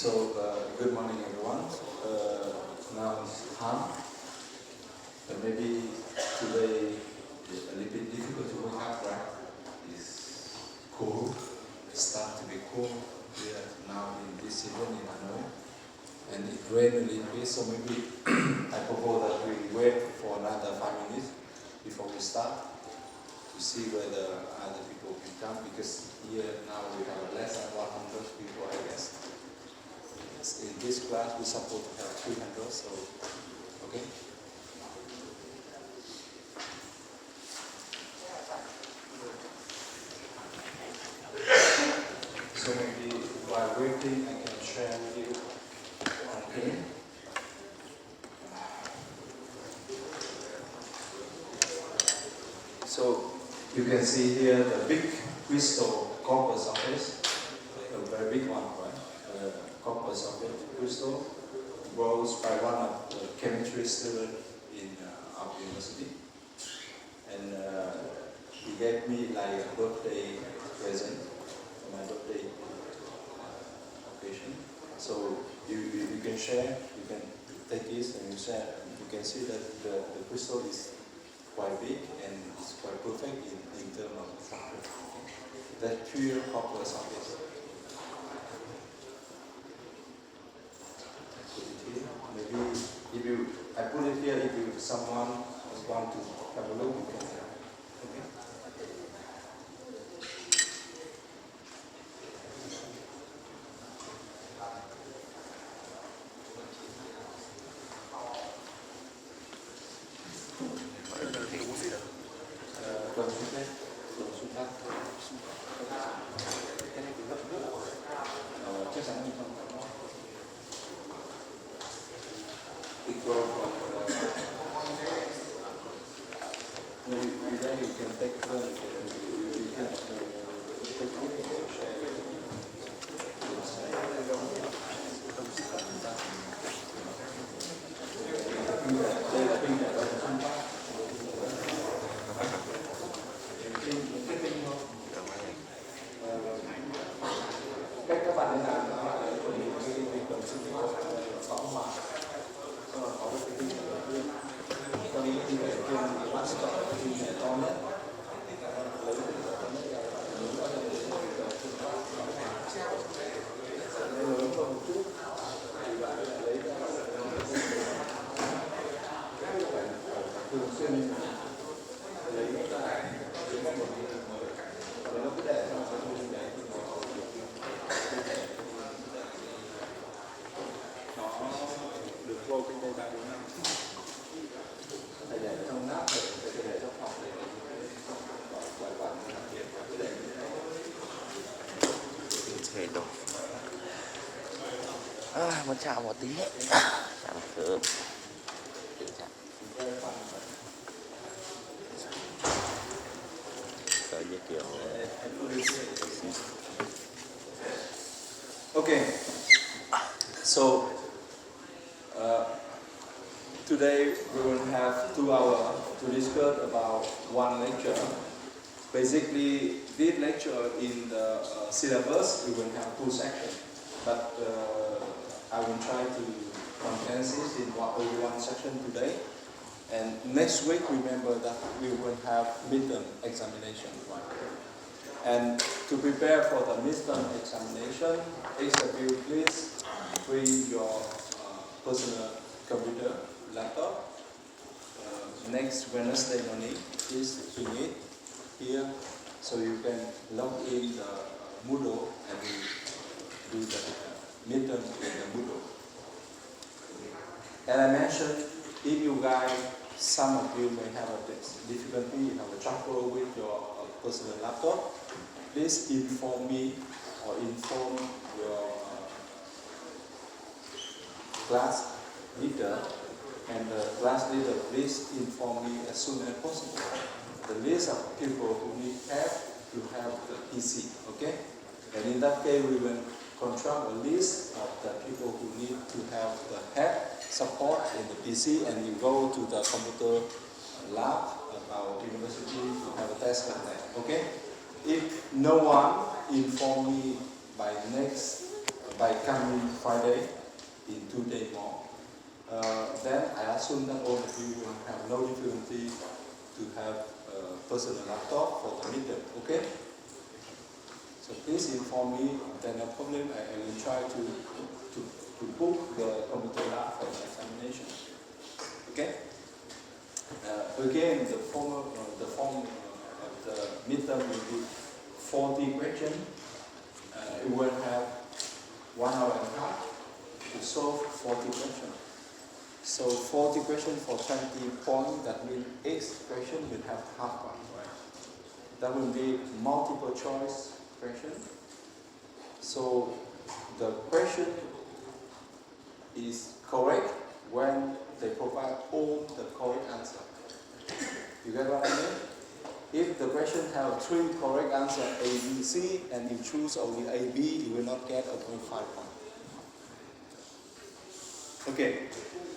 Good morning, everyone. Now it's time. Maybe today is a little bit difficult to wake up, right? It's cool. It starts to be cool here now in this season in Hanoi. And it rained a little bit, so maybe I propose that we wait for another 5 minutes before we start to see whether other people can come, because here now we have less than 100 people, I guess. In this class we're supposed to have 300, so okay. So maybe while waiting I can share with you. Okay. So you can see here the big crystal copper surface, a very big one, right? Copper surface crystal grows by one of the chemistry students in our university, and he gave me like a birthday present for my birthday occasion. So you can share, you can take this and you share. You can see that the crystal is quite big and it's quite perfect in terms of structure. That's pure copper surface. Maybe if I put it here, if someone want to have a look, you can have. Okay. Chắc chắn không? It grows from then you can take the you can take cách các bạn nên làm là cái việc cần sinh hoạt có mà có được cái tinh thần đầu tiên. Cho nên tinh thần đầu tiên thì bạn sẽ chọn cái tinh thần to nhất, lấy cái tinh thần to nhất ra muốn có thể lớn hơn một chút thì bạn lấy ra thường xuyên lấy ra đến một nó cứ để trong cái tinh đấy nó được vô cái đây 3-4 năm. Thầy để trong nắp để trong phòng để quản quản để thế đâu muốn chào một tí chào thử tới như kiểu Okay, so today we will have 2 hours to discuss about one lecture. Basically, this lecture in the syllabus, we will have 2 sections, but I will try to condense it in only one section today. And next week, remember that we will have midterm examination, right? And to prepare for the midterm examination, each of you please bring your personal computer, laptop. Next Wednesday morning, please bring it here so you can log in the Moodle and do the midterm in the Moodle. And I mentioned, if you guys, some of you may have a difficulty, you have a trouble with your personal laptop, please inform me or inform your class leader, and the class leader please inform me as soon as possible the list of people who need help to have the PC, okay? And in that case, we will control a list of the people who need to have the help support in the PC, and you go to the computer lab of our university to have a test like that, okay? If no one inform me by next by coming Friday in 2 days more. Then I assume that all of you will have no difficulty to have a personal laptop for the midterm, okay? So please inform me, then no problem, I will try to book the computer lab for the examination, okay? Again, the form of the midterm will be 40 questions. It will have 1 hour and a half to solve 40 questions. So 40 questions for 20 points, that means each question will have half one, right? That will be multiple choice question. So the question is correct when they provide all the correct answer. You get what I mean? If the question have 3 correct answers, A, B, C, and you choose only A, B, you will not get a 0.5 point. Okay,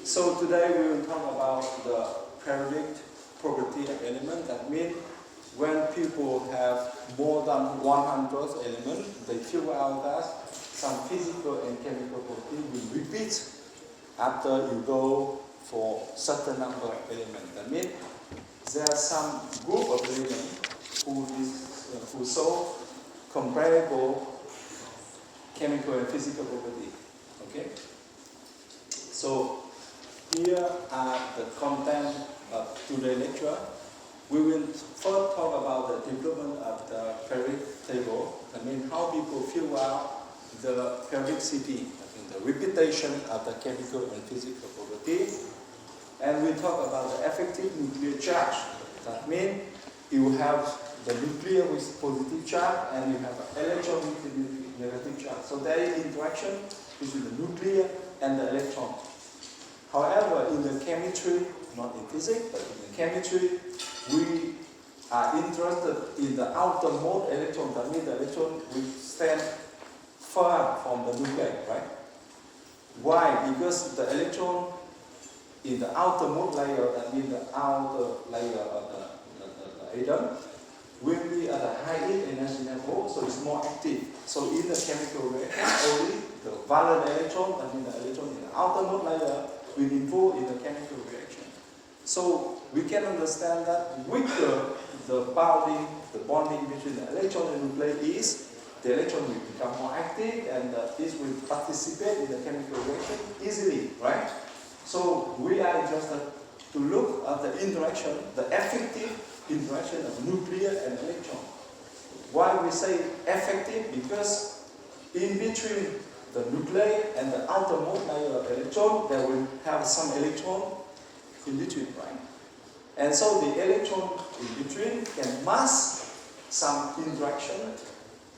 so today we will talk about the periodic property of element. That means when people have more than 100 elements, they figure out that some physical and chemical property will repeat after you go for certain number of elements. That means there are some group of elements who show comparable chemical and physical property. Okay? So here are the content of today's lecture. We will first talk about the development of the periodic table. I mean how people figure out the periodicity, the repetition of the chemical and physical property. And we talk about the effective nuclear charge. That means you have the nuclear with positive charge and you have an electron with negative charge. So there is interaction between the nuclear and the electron. However, in the chemistry, not in physics, but in the chemistry, we are interested in the outermost electron. That means the electron will stand far from the nucleus, right? Why? Because the electron in the outermost layer, that means the outer layer of the atom, will be at a higher energy level, so it's more active. So in the chemical reaction, only the valent electron, that means the electron in the outermost layer, will involve in the chemical reaction. So we can understand that weaker the bonding between the electron and nucleus is, the electron will become more active and this will participate in the chemical reaction easily, right? So we are interested to look at the interaction, the effective interaction of nuclear and electron. Why we say effective? Because in between the nucleus and the outermost layer of electron, there will have some electron in between, right? And so the electron in between can mask some interaction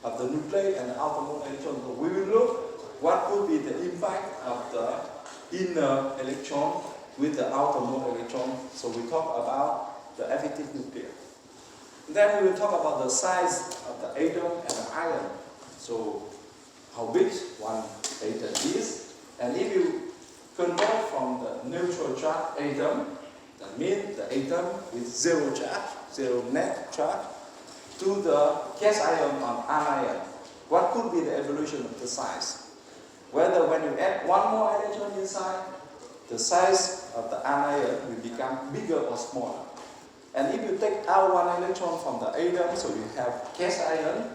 of the nucleus and the outermost electron. So we will look what would be the impact of the inner electron with the outermost electron. So we talk about the effective nuclear. Then we will talk about the size of the atom and the ion. So how big one atom is. And if you convert from the neutral charge atom, that means the atom with zero charge, zero net charge, to the gas ion or anion, what could be the evolution of the size? Whether when you add one more electron inside, the size of the anion will become bigger or smaller. And if you take out one electron from the atom, so you have gas ion,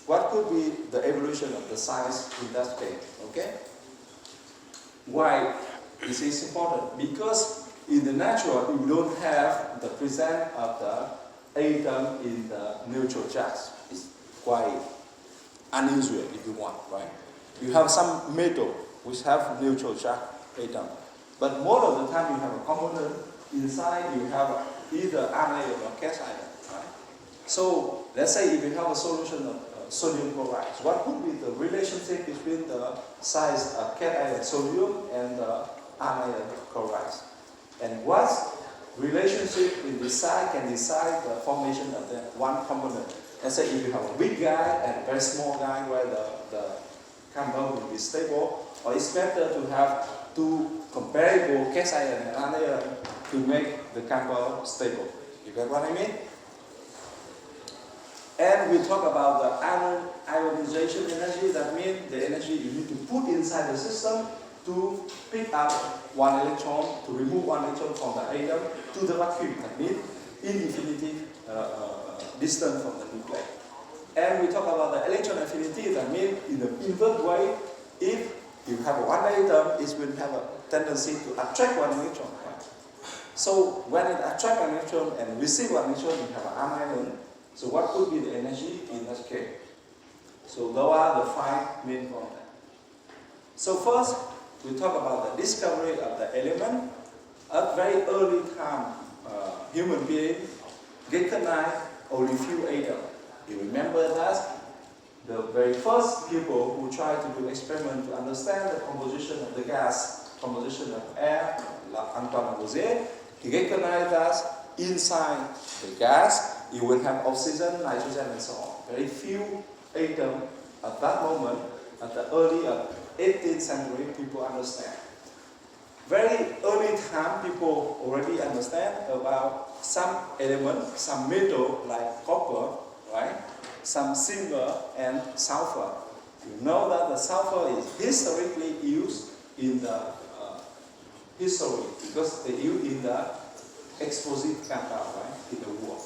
what could be the evolution of the size in that case? Okay? Why this is important? Because in the natural, you don't have the presence of the atom in the neutral charge. It's quite unusual if you want, right? You have some metal which have neutral charge atom. But most of the time you have a component inside, you have either anion or cation ion, right? So let's say if you have a solution of sodium chloride, what would be the relationship between the size of cation sodium and the anion chloride? And what relationship in this side can decide the formation of the one component? Let's say if you have a big guy and a very small guy where the compound will be stable, or it's better to have two comparable cation and anion to make the compound stable. You get what I mean? And we talk about the ionization energy, that means the energy you need to put inside the system to pick up one electron, to remove one electron from the atom to the vacuum. That means infinity distance from the nuclei. And we talk about the electron affinity, that means in the invert way, if you have one atom, it will have a tendency to attract one electron. Right? So when it attracts an electron and receive one electron, you have an anion. So what could be the energy in that case? So those are the 5 main concepts. So first, we talk about the discovery of the element. At very early time, human beings recognize only few atoms. You remember that the very first people who tried to do experiment to understand the composition of the gas, composition of air, like Antoine Lavoisier, he recognized that inside the gas you will have oxygen, nitrogen, and so on. Very few atoms at that moment, at the early 18th century, people understand. Very early time, people already understand about some elements, some metal like copper, right? Some silver and sulfur. You know that the sulfur is historically used in the history because they use in the explosive compound, right? In the war,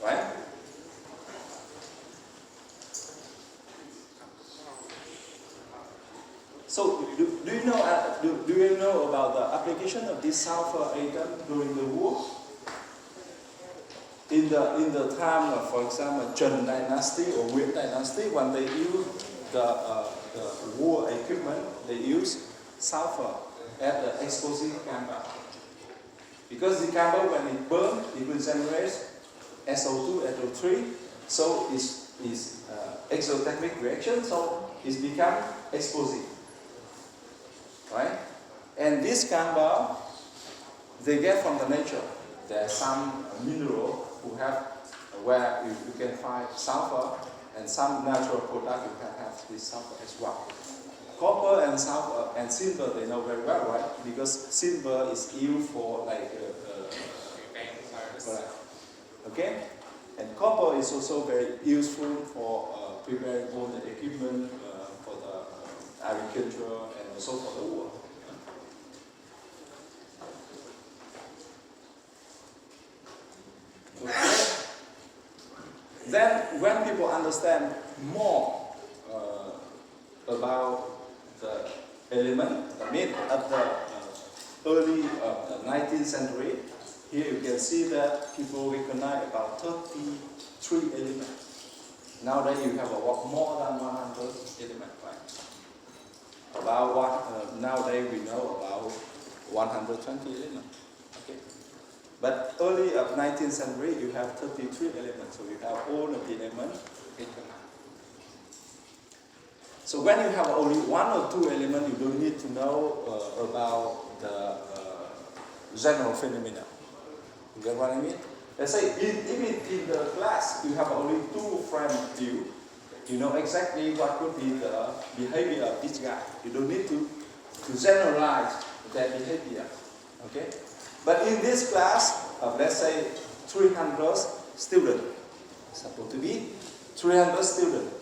right? So do you know about the application of this sulfur atom during the war? In the time of, for example, Zheng Dynasty or Yuan Dynasty, when they use the war equipment, they use sulfur as the explosive compound. Because the compound, when it burns, it will generate SO2, SO3, so it's exothermic reaction, so it becomes explosive. Right? And this compound, they get from the nature. There are some mineral who have, where you can find sulfur, and some natural product you can have this sulfur as well. Copper and sulfur and silver, they know very well, right? Because silver is used for like, okay? And copper is also very useful for preparing all the equipment for the agriculture and also for the war. Okay. Then, when people understand more about the element, I mean, at the early 19th century, here you can see that people recognize about 33 elements. Nowadays you have more than 100 elements, right? Nowadays we know about 120 elements. Okay. But early of 19th century, you have 33 elements, so you have all of the elements recognized. So when you have only one or two elements, you don't need to know about the general phenomena. You get what I mean? Let's say even in the class, you have only two friends with you. You know exactly what could be the behavior of this guy. You don't need to generalize their behavior. Okay? But in this class of, let's say, 300 students, supposed to be 300 students,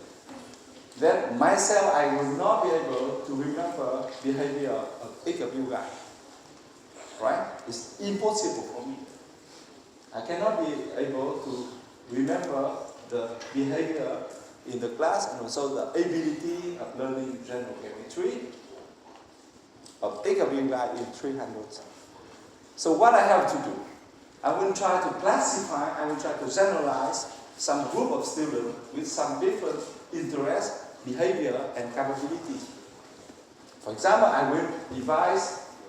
then myself, I will not be able to remember behavior of each of you guys. Right? It's impossible for me. I cannot be able to remember the behavior in the class and also the ability of learning general chemistry of each of you guys in 300. So what I have to do, I will try to classify, I will try to generalize some group of students with some different interests, behavior, and capabilities. For example, I will divide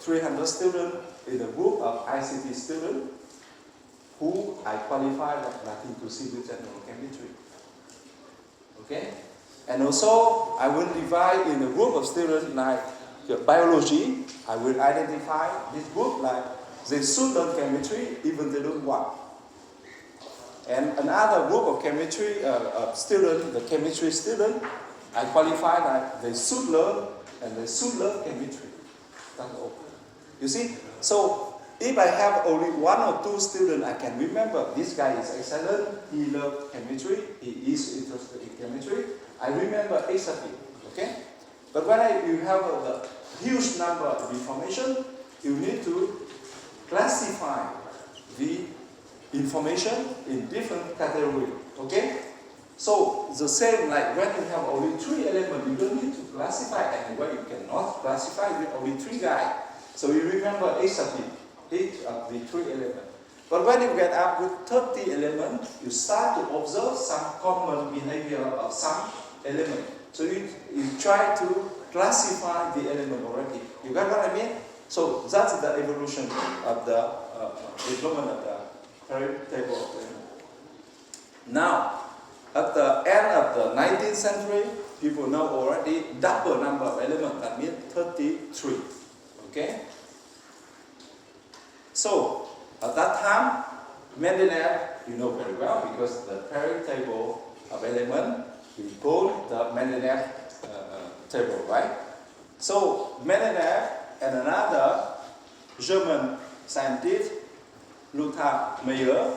300 students in a group of ICT students who I qualify like nothing to see with general chemistry. Okay? And also, I will divide in a group of students like biology. I will identify this group like they should learn chemistry even they don't want. And another group of chemistry students, the chemistry student, I qualify that they should learn and they should learn chemistry. That's all. You see? So If I have only one or two students, I can remember this guy is excellent, he loves chemistry, he is interested in chemistry. I remember exactly, okay? But when you have a huge number of information, you need to classify the information in different categories, okay? So the same like when you have only 3 elements, you don't need to classify anyway, you cannot classify with only 3 guys. So you remember exactly each of the 3 elements. But when you get up with 30 elements, you start to observe some common behavior of some element. So you try to classify the element already. You got what I mean? So that's the evolution of the development of the periodic table of elements. Now, at the end of the 19th century, people know already double number of elements, that means 33. Okay? So, at that time, Mendeleev, you know very well, because the periodic table of elements, we call the Mendeleev table, right? So, Mendeleev and another German scientist, Lothar Meyer,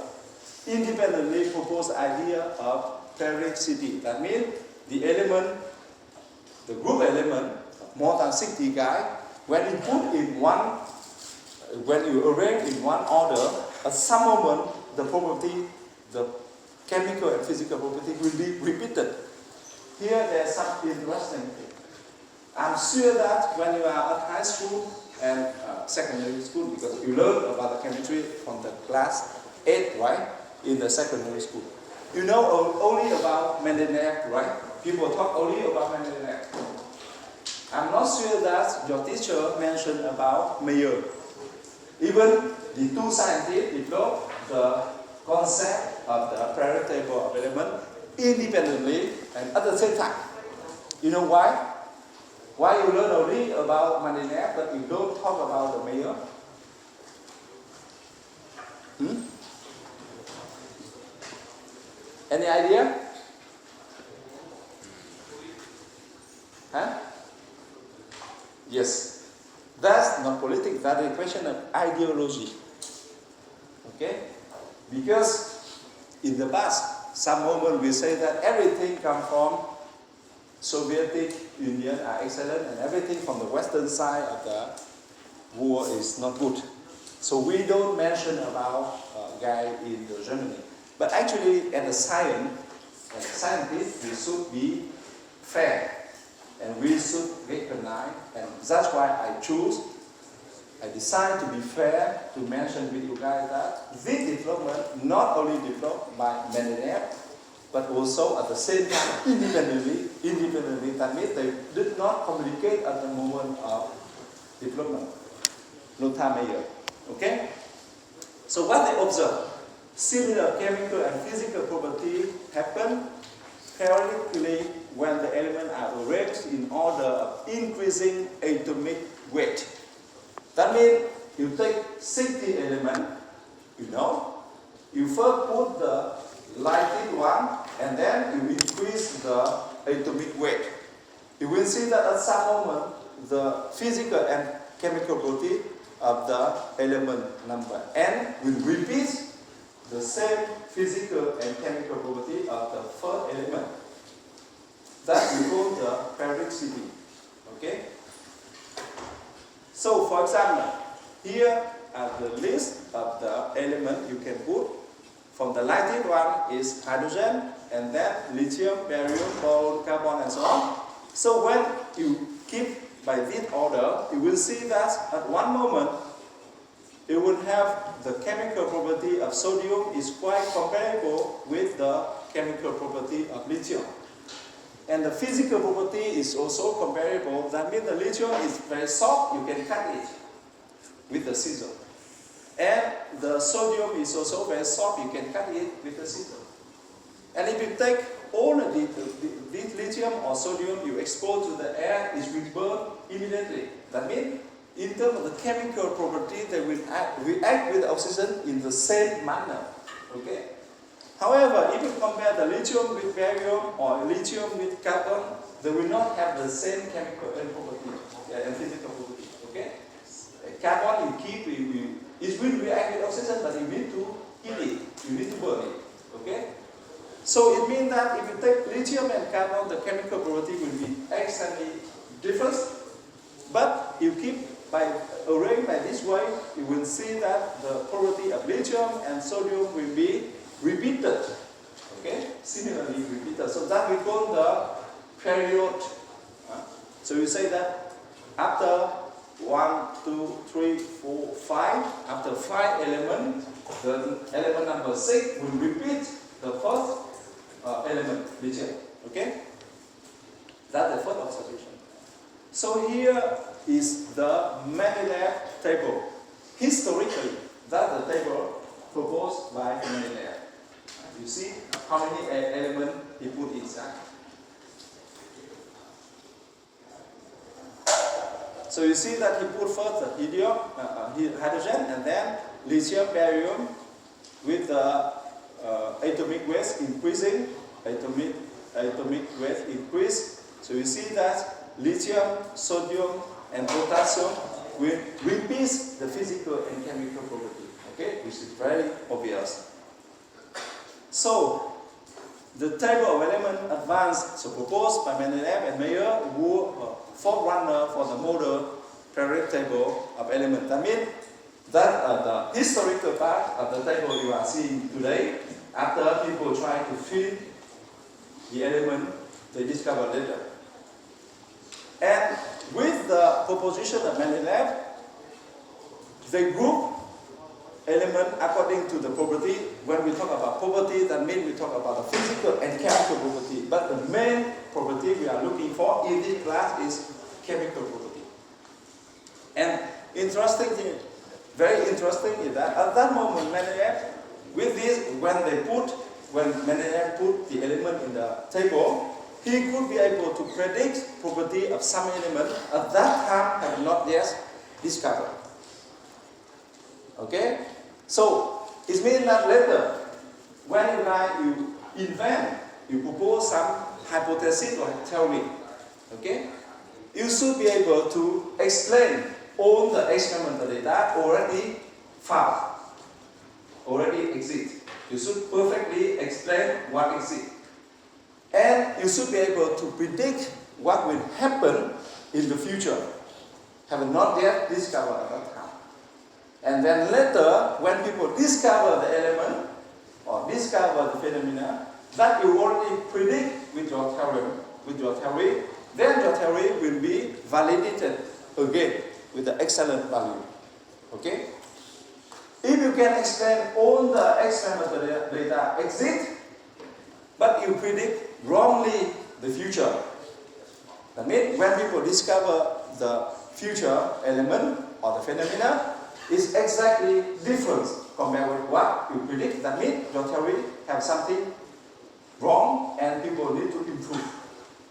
independently proposed the idea of periodicity. That means the element, the group element, more than 60 guys, when you put in one, when you arrange in one order, at some moment the property, the chemical and physical property will be repeated. Here there's some interesting thing. I'm sure that when you are at high school and secondary school, because you learn about the chemistry from the class 8, right? In the secondary school. You know only about Mendeleev, right? People talk only about Mendeleev. I'm not sure that your teacher mentioned about Meyer. Even the 2 scientists developed the concept of the periodic table of elements independently and at the same time. You know why? Why you learn only about Mendeleev but you don't talk about the Meyer? Any idea? Huh? Yes. That's not politics, that's a question of ideology. Okay? Because in the past, some moment we say that everything comes from Soviet Union are excellent and everything from the western side of the war is not good. So we don't mention about a guy in Germany. But actually, as a scientist, we should be fair and we should recognize, and that's why I decided to be fair to mention with you guys that this development not only developed by Mendeleev, but also at the same time independently, that means they did not communicate at the moment of development. Lothar Meyer. Okay? So what they observed? Similar chemical and physical properties happen periodically when the elements are arranged in order of increasing atomic weight. That means you take 60 elements, you first put the lighted one and then you increase the atomic weight. You will see that at some moment the physical and chemical property of the element number n will repeat the same physical and chemical property of the first element. That we call the periodicity. Okay? So, for example, here are the list of the element you can put. From the lighted one is hydrogen, and then lithium, barium, boron, carbon, and so on. So when you keep by this order, you will see that at one moment you will have the chemical property of sodium is quite comparable with the chemical property of lithium. And the physical property is also comparable. That means the lithium is very soft, you can cut it with the scissor. And the sodium is also very soft, you can cut it with the scissor. And if you take all of this lithium or sodium you expose to the air, it will burn immediately. That means in terms of the chemical property, they will react with oxygen in the same manner. Okay? However, if you compare the lithium with barium or lithium with carbon, they will not have the same chemical property and physical property. Okay? Carbon you keep, It will react with oxygen, but you need to kill it. You need to burn it. Okay? So it means that if you take lithium and carbon, the chemical property will be extremely different. But you keep by arranging by this way, you will see that the property of lithium and sodium will be repeated. Okay? Similarly repeated. So that we call the period. So you say that after 1, 2, 3, 4, 5, after 5 elements, the element number 6 will repeat the first element, lithium. Okay? That's the first observation. So here is the Mendeleev table. Historically, that's the table proposed by Mendeleev. You see how many elements he put inside. So you see that he put first the hydrogen, and then lithium, barium, with the atomic weight increasing, atomic weight increase. So you see that lithium, sodium, and potassium will repeat the physical and chemical property. Okay, which is very obvious. So the table of elements advanced, so proposed by Mendeleev and Mayer, were forerunner for the modern periodic table of elements. That means that the historical part of the table you are seeing today, after people try to fill the element they discovered later. And with the proposition of Mendeleev, they group element according to the property. When we talk about property, that means we talk about the physical and chemical property. But the main property we are looking for in this class is chemical property. And interesting thing, very interesting is that at that moment Mendeleev, with this, when Mendeleev put the element in the table, he could be able to predict property of some element at that time have not yet discovered. Okay? So, it means that later, when you invent, you propose some hypothesis or theory, okay? You should be able to explain all the experimental data already found, already exist. You should perfectly explain what exists. And you should be able to predict what will happen in the future, have not yet discovered at that time. And then later, when people discover the element or discover the phenomena, that you already predict with your theory, then your theory will be validated again with the excellent value. Okay? If you can explain all the experimental data exist, but you predict wrongly the future, that means when people discover the future element or the phenomena, is exactly different compared with what you predict. That means your theory has something wrong and people need to improve.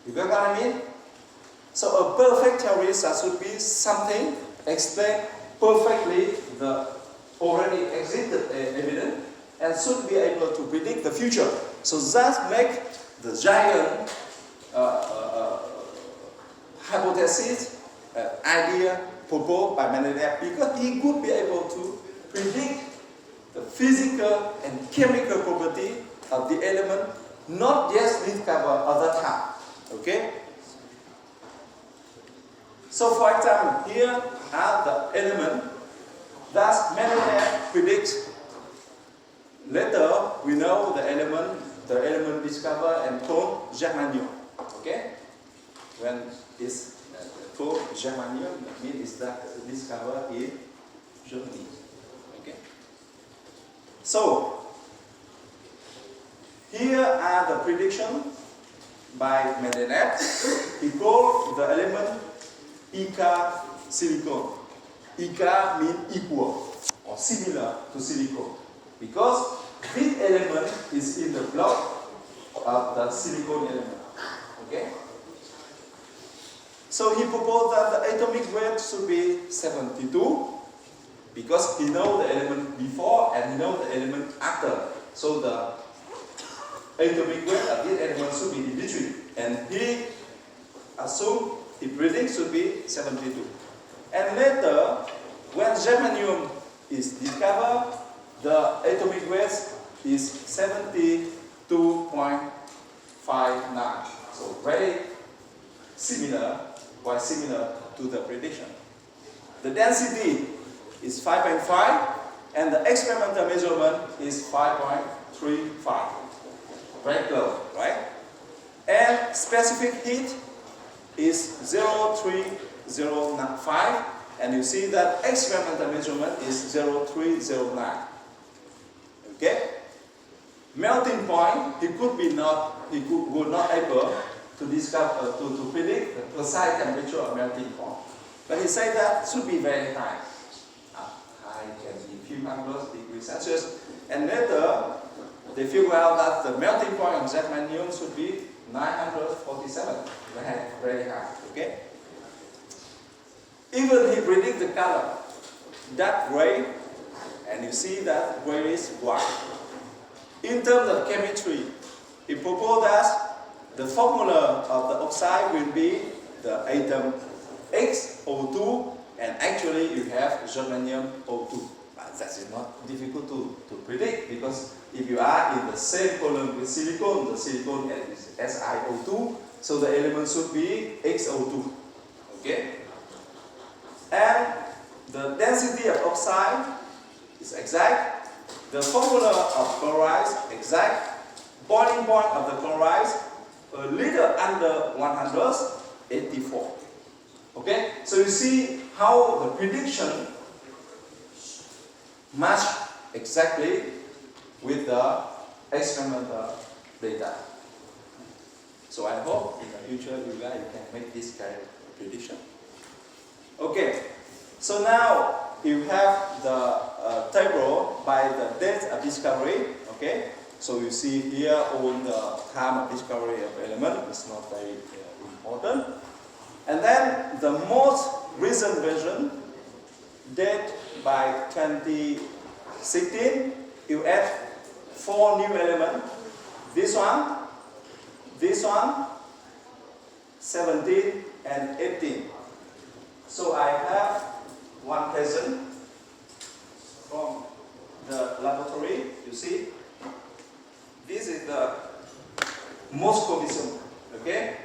You get what I mean? So a perfect theory should be something explain perfectly the already existed evidence and should be able to predict the future. So that makes the giant hypothesis, idea proposed by Mendeleev, because he could be able to predict the physical and chemical property of the element not yet discovered at that time. Okay? So for example, here are the elements that Mendeleev predicts. Later, we know the element discovered and called germanium. Okay? When it's called germanium, that means it's discovered in Germany. Okay? So, here are the predictions by Mendeleev. He called the element Ica silicon. Ica means equal or similar to silicon, because this element is in the block of the silicon element. Okay? So he proposed that the atomic weight should be 72, because he knows the element before and he knows the element after. So the atomic weight of this element should be in between. And he assumed, he predicts should be 72. And later, when germanium is discovered, the atomic weight is 72.59. So very similar, quite similar to the prediction. The density is 5.5 and the experimental measurement is 5.35. Very close, right? And specific heat is 0.305 and you see that experimental measurement is 0.309. Okay? Melting point, he would not able to discover, to predict the precise temperature of melting point. But he said that should be very high. High can be few hundred degrees Celsius. And later, they figure out that the melting point of germanium should be 947. Very high. Okay? Even he predict the color. That gray, and you see that gray is white. In terms of chemistry, he proposed that the formula of the oxide will be the atom XO2, and actually you have germanium O2. But that is not difficult to predict, because if you are in the same column with silicon, the silicon is SiO2, so the element should be XO2. Okay? And the density of oxide is exact. The formula of chloride is exact. Boiling point of the chloride a little under 184. Okay? So you see how the prediction match exactly with the experimental data. So I hope in the future you guys can make this kind of prediction. Okay, so now you have the table by the date of discovery. Okay, so you see here all the time of discovery of element. It's not very important. And then the most recent version, date by 2016, you add 4 new elements. This one, 17 and 18. So I have one present from the laboratory, you see. This is the Moscovium, okay?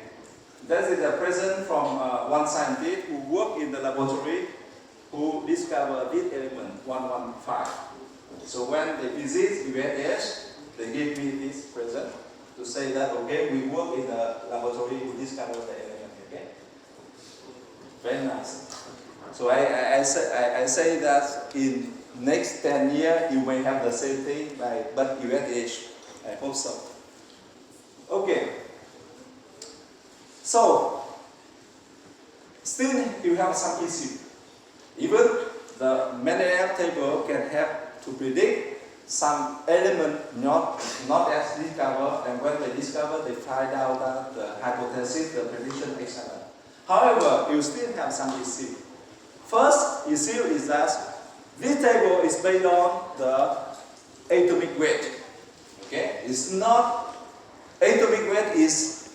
That is a present from one scientist who worked in the laboratory who discovered this element, 115. So when they visit USS, they give me this present to say that, okay, we work in the laboratory who discovered the element, okay? Very nice. So I say that in next 10 years, you may have the same thing, but USH. I hope so. Okay. So, still you have some issue. Even the Mendeleev table can help to predict some element not as discovered, and when they discover, they find out that the hypothesis, the prediction, etc. However, you still have some issue. First issue is that this table is based on the atomic weight. Okay, it's not atomic weight is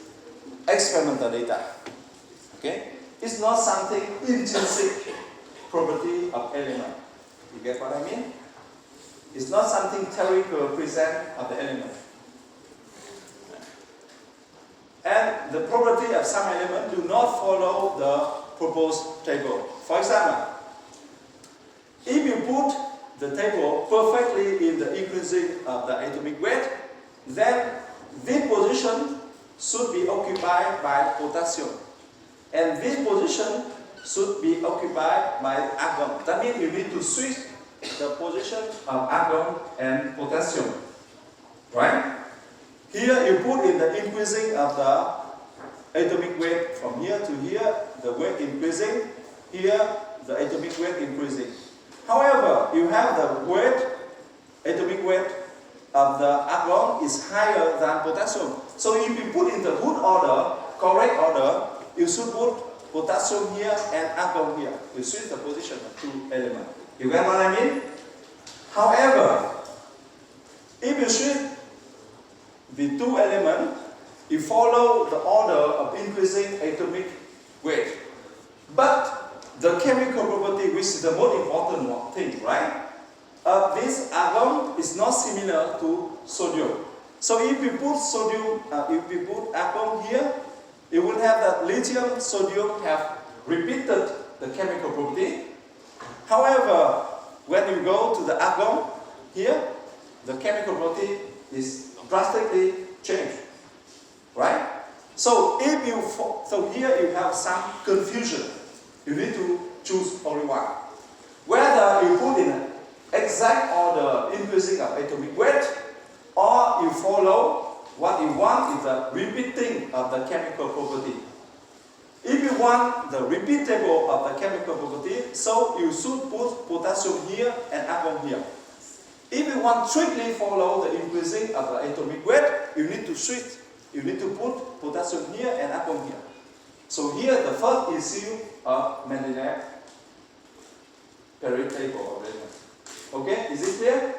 experimental data. Okay, it's not something intrinsic property of element. You get what I mean? It's not something theoretical present of the element. And the property of some element do not follow the proposed table. For example, if you put the table perfectly in the increasing of the atomic weight, then this position should be occupied by potassium. And this position should be occupied by argon. That means you need to switch the position of argon and potassium. Right? Here you put in the increasing of the atomic weight from here to here, the weight increasing, here the atomic weight increasing. However, you have the atomic weight of the argon is higher than potassium. So if you put in the good order, correct order, you should put potassium here and argon here. You switch the position of two elements. You get what I mean? However, if you switch the two elements, you follow the order of increasing atomic weight. But the chemical property, which is the most important thing, right? this argon is not similar to sodium. So if we put sodium, if we put argon here, it will have that lithium, sodium have repeated the chemical property. However, when you go to the argon here, the chemical property is drastically changed, right? So if you, so here you have some confusion. You need to choose only one. Whether you put in an exact order increasing of atomic weight, or you follow what you want is the repeating of the chemical property. If you want the repeat table of the chemical property, so you should put potassium here and argon here. If you want strictly follow the increasing of the atomic weight, you need to switch. You need to put potassium here and argon here. So here the first issue of Mendeleev periodic table arrangement. Okay, is it clear?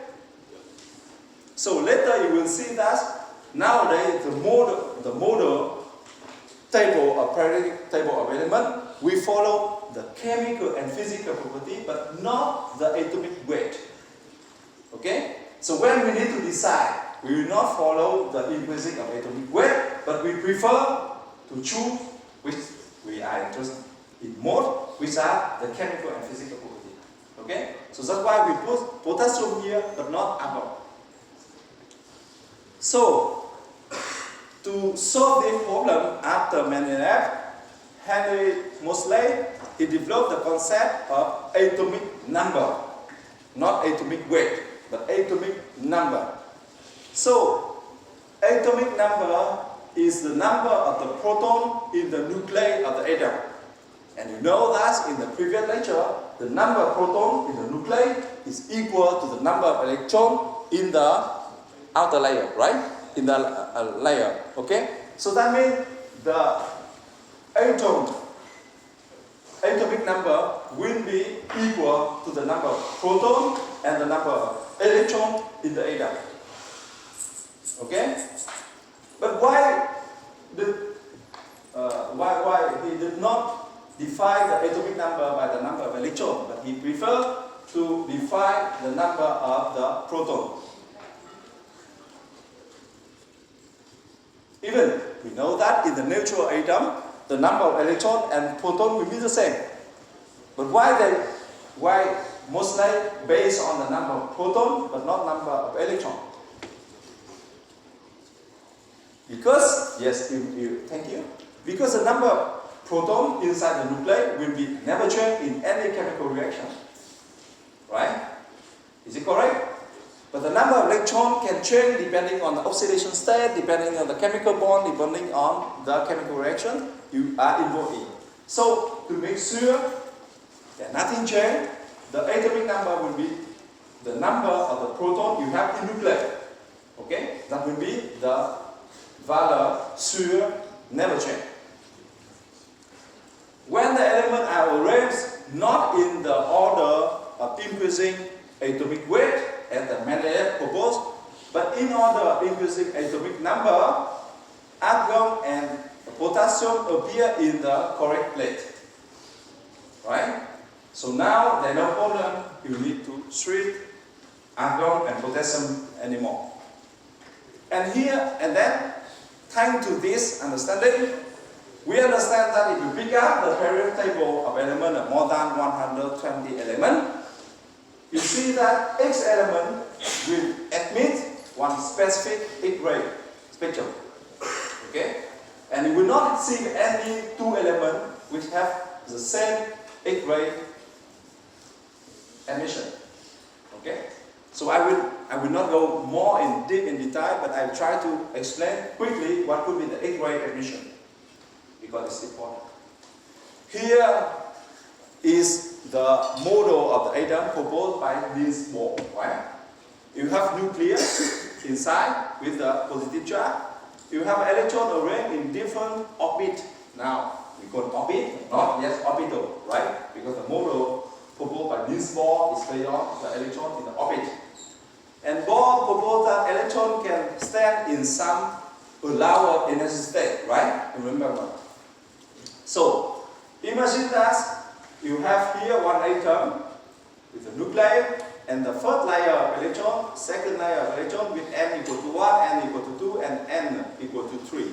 So later you will see that nowadays the model table of periodic table of element, we follow the chemical and physical property, but not the atomic weight. Okay? So when we need to decide, we will not follow the increasing of atomic weight, but we prefer to choose which we are interested in more, which are the chemical and physical property. Okay? So that's why we put potassium here, but not argon. So, to solve this problem after Mendeleev, Henry Moseley, he developed the concept of atomic number, not atomic weight, but atomic number. So, atomic number is the number of the proton in the nuclei of the atom. And you know that in the previous lecture, the number of proton in the nuclei is equal to the number of electron in the outer layer, right? In the layer, okay? So that means the atomic number will be equal to the number of proton and the number of electron in the atom. Okay? But why he did not define the atomic number by the number of electrons, but he preferred to define the number of the proton. Even we know that in the neutral atom, the number of electron and proton will be the same. But why Moseley based on the number of proton but not number of electron? Because, yes, thank you. Because the number of proton inside the nuclei will be never change in any chemical reaction. Right? Is it correct? But the number of electrons can change depending on the oxidation state, depending on the chemical bond, depending on the chemical reaction you are involved in. So, to make sure that nothing changes, the atomic number will be the number of the proton you have in nuclei. Okay? That will be the value sure never change. When the elements are arranged not in the order of increasing atomic weight, as the Mendeleev proposed, but in order of increasing atomic number, argon and potassium appear in the correct place. Right? So now there's no problem, you need to treat argon and potassium anymore. And here and then, thanks to this understanding, we understand that if you pick up the periodic table of elements of more than 120 elements, you see that each element will emit one specific X-ray spectrum. Okay? And you will not see any two elements which have the same X-ray emission. Okay? So I will not go more deep in detail, but I will try to explain quickly what could be the X-ray emission, because it's important. Here is the model of the atom proposed by Niels Bohr, right? You have nucleus inside with the positive charge. You have electron arranged in different orbit. Now, we call orbit, not just orbital, right? Because the model proposed by Niels Bohr is based on the electron in the orbit. And Bohr proposed that electron can stand in some lower energy state, right? Remember. So, imagine that you have here one atom with a nuclei And the first layer of electron, second layer of electron with n equal to 1, n equal to 2, and n equal to 3.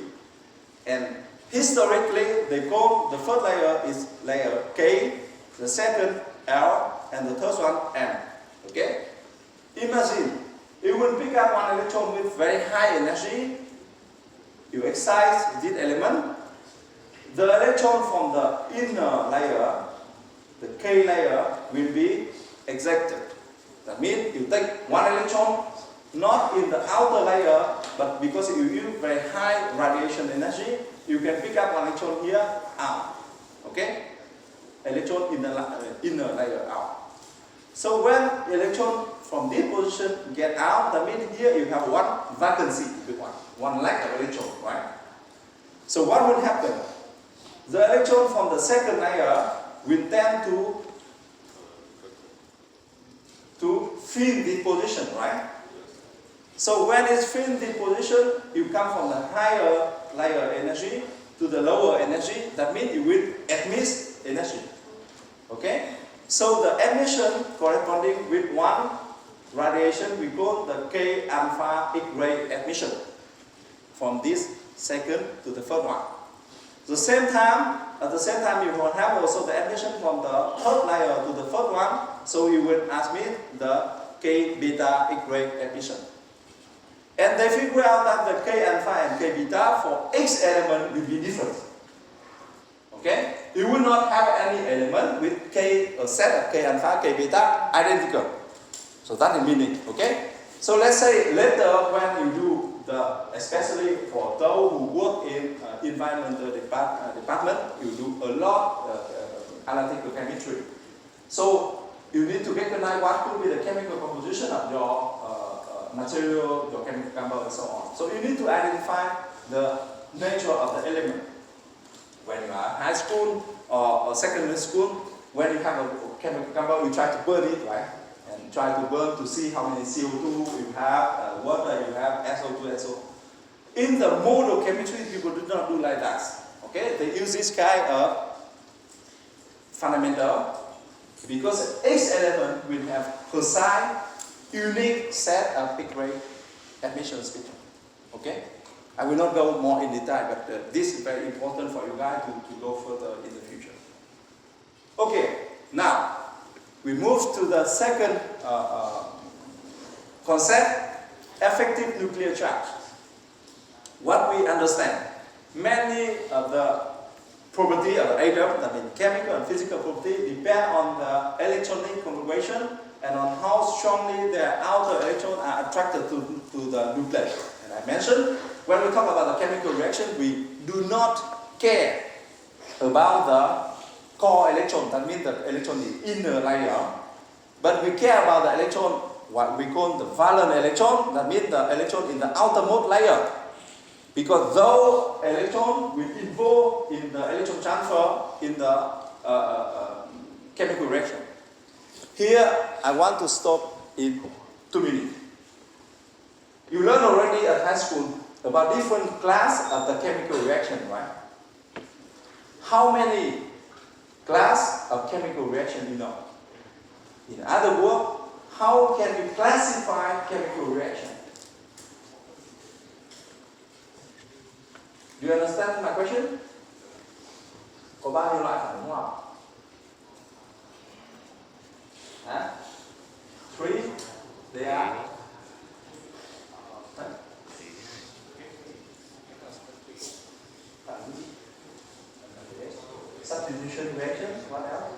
And historically, they call the first layer is layer K, the second L, and the third one M. Okay? Imagine, you will pick up one electron with very high energy. You excite this element. The electron from the inner layer, the K layer, will be ejected. That means you take one electron, not in the outer layer, but because you use very high radiation energy, you can pick up one electron here, out. Okay? Electron in the inner layer, out. So when electron from this position get out, that means here you have one vacancy, one lack of electron, right? So what will happen? The electron from the second layer will tend to fill the position, right? So when it's filled the position, you come from the higher layer energy to the lower energy. That means you will emit energy. Okay? So the emission corresponding with one radiation we call the K alpha X-ray emission from this second to the first one. At the same time, you will have also the emission from the third layer to the first one. So you will transmit the K beta X-ray emission. And they figure out that the K alpha and K beta for each element will be different. Okay? You will not have any element with K, a set of K alpha, K beta identical. So that's the meaning. Okay? So let's say later when you do especially for those who work in environmental department, you do a lot of analytical chemistry. So you need to recognize what could be the chemical composition of your material, your chemical compound, and so on. So you need to identify the nature of the element. When you are high school or secondary school, when you have a chemical compound, you try to burn it, right? And try to burn to see how many CO2 you have, water you have, SO2, and so on. In the model chemistry, people do not do like that. Okay? They use this kind of fundamental because each element will have precise, unique set of X-ray emission spectrum. Okay? I will not go more in detail, but this is very important for you guys to go further in the future. Okay, now we move to the second concept, effective nuclear charge. What we understand, many of the property of the atom, that means chemical and physical property, depend on the electronic configuration and on how strongly their outer electrons are attracted to the nucleus. And I mentioned, when we talk about the chemical reaction, we do not care about the core electron, that means the electron in the inner layer, but we care about the electron, what we call the valence electron, that means the electron in the outermost layer. Because those electrons will involve in the electron transfer in the chemical reaction. Here, I want to stop in 2 minutes. You learned already at high school about different class of the chemical reaction, right? How many class of chemical reaction you know? In other words, how can you classify chemical reaction? Do you understand my question? Có bao nhiêu loại phản ứng hóa học? Huh? 3? They are? Substitution reactions, what else?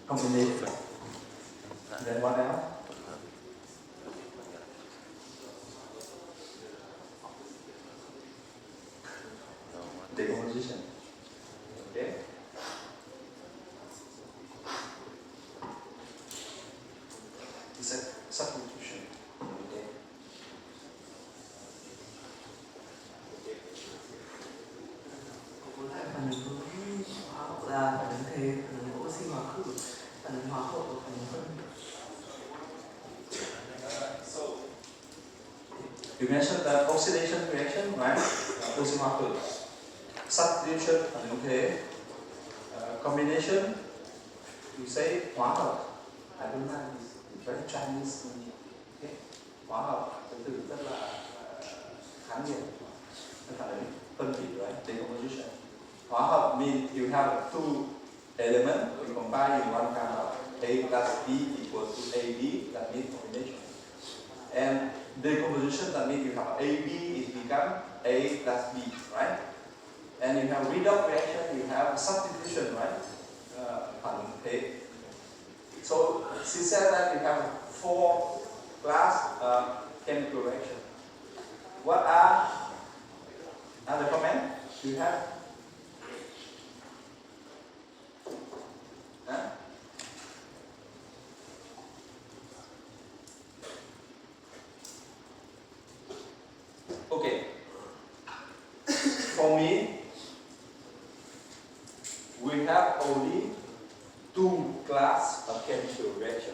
Combination. Then what else? Decomposition. Okay. It's a substitution. Okay. Phản ứng hóa học là phản ứng thế, phản ứng oxy hóa khử, phản ứng hóa học và phản ứng phân. You mentioned that oxidation reaction, right? Oxy hóa khử. Substitution là như thế. Combination, you say hóa hợp. I don't know, it's very Chinese to me. Okay? Hóa hợp, từ từ rất là khái niệm. Nó phải là phân hủy, right? Decomposition. Hóa hợp means you have two elements, you combine in one compound. A plus B equals to AB, that means combination. And decomposition, that means you have AB, it becomes A plus B, right? And you have redox reaction, you have substitution, right? So she said that you have 4 class chemical reaction. What are the comments you have? Huh? Okay. For me, we have only 2 class of chemical reaction.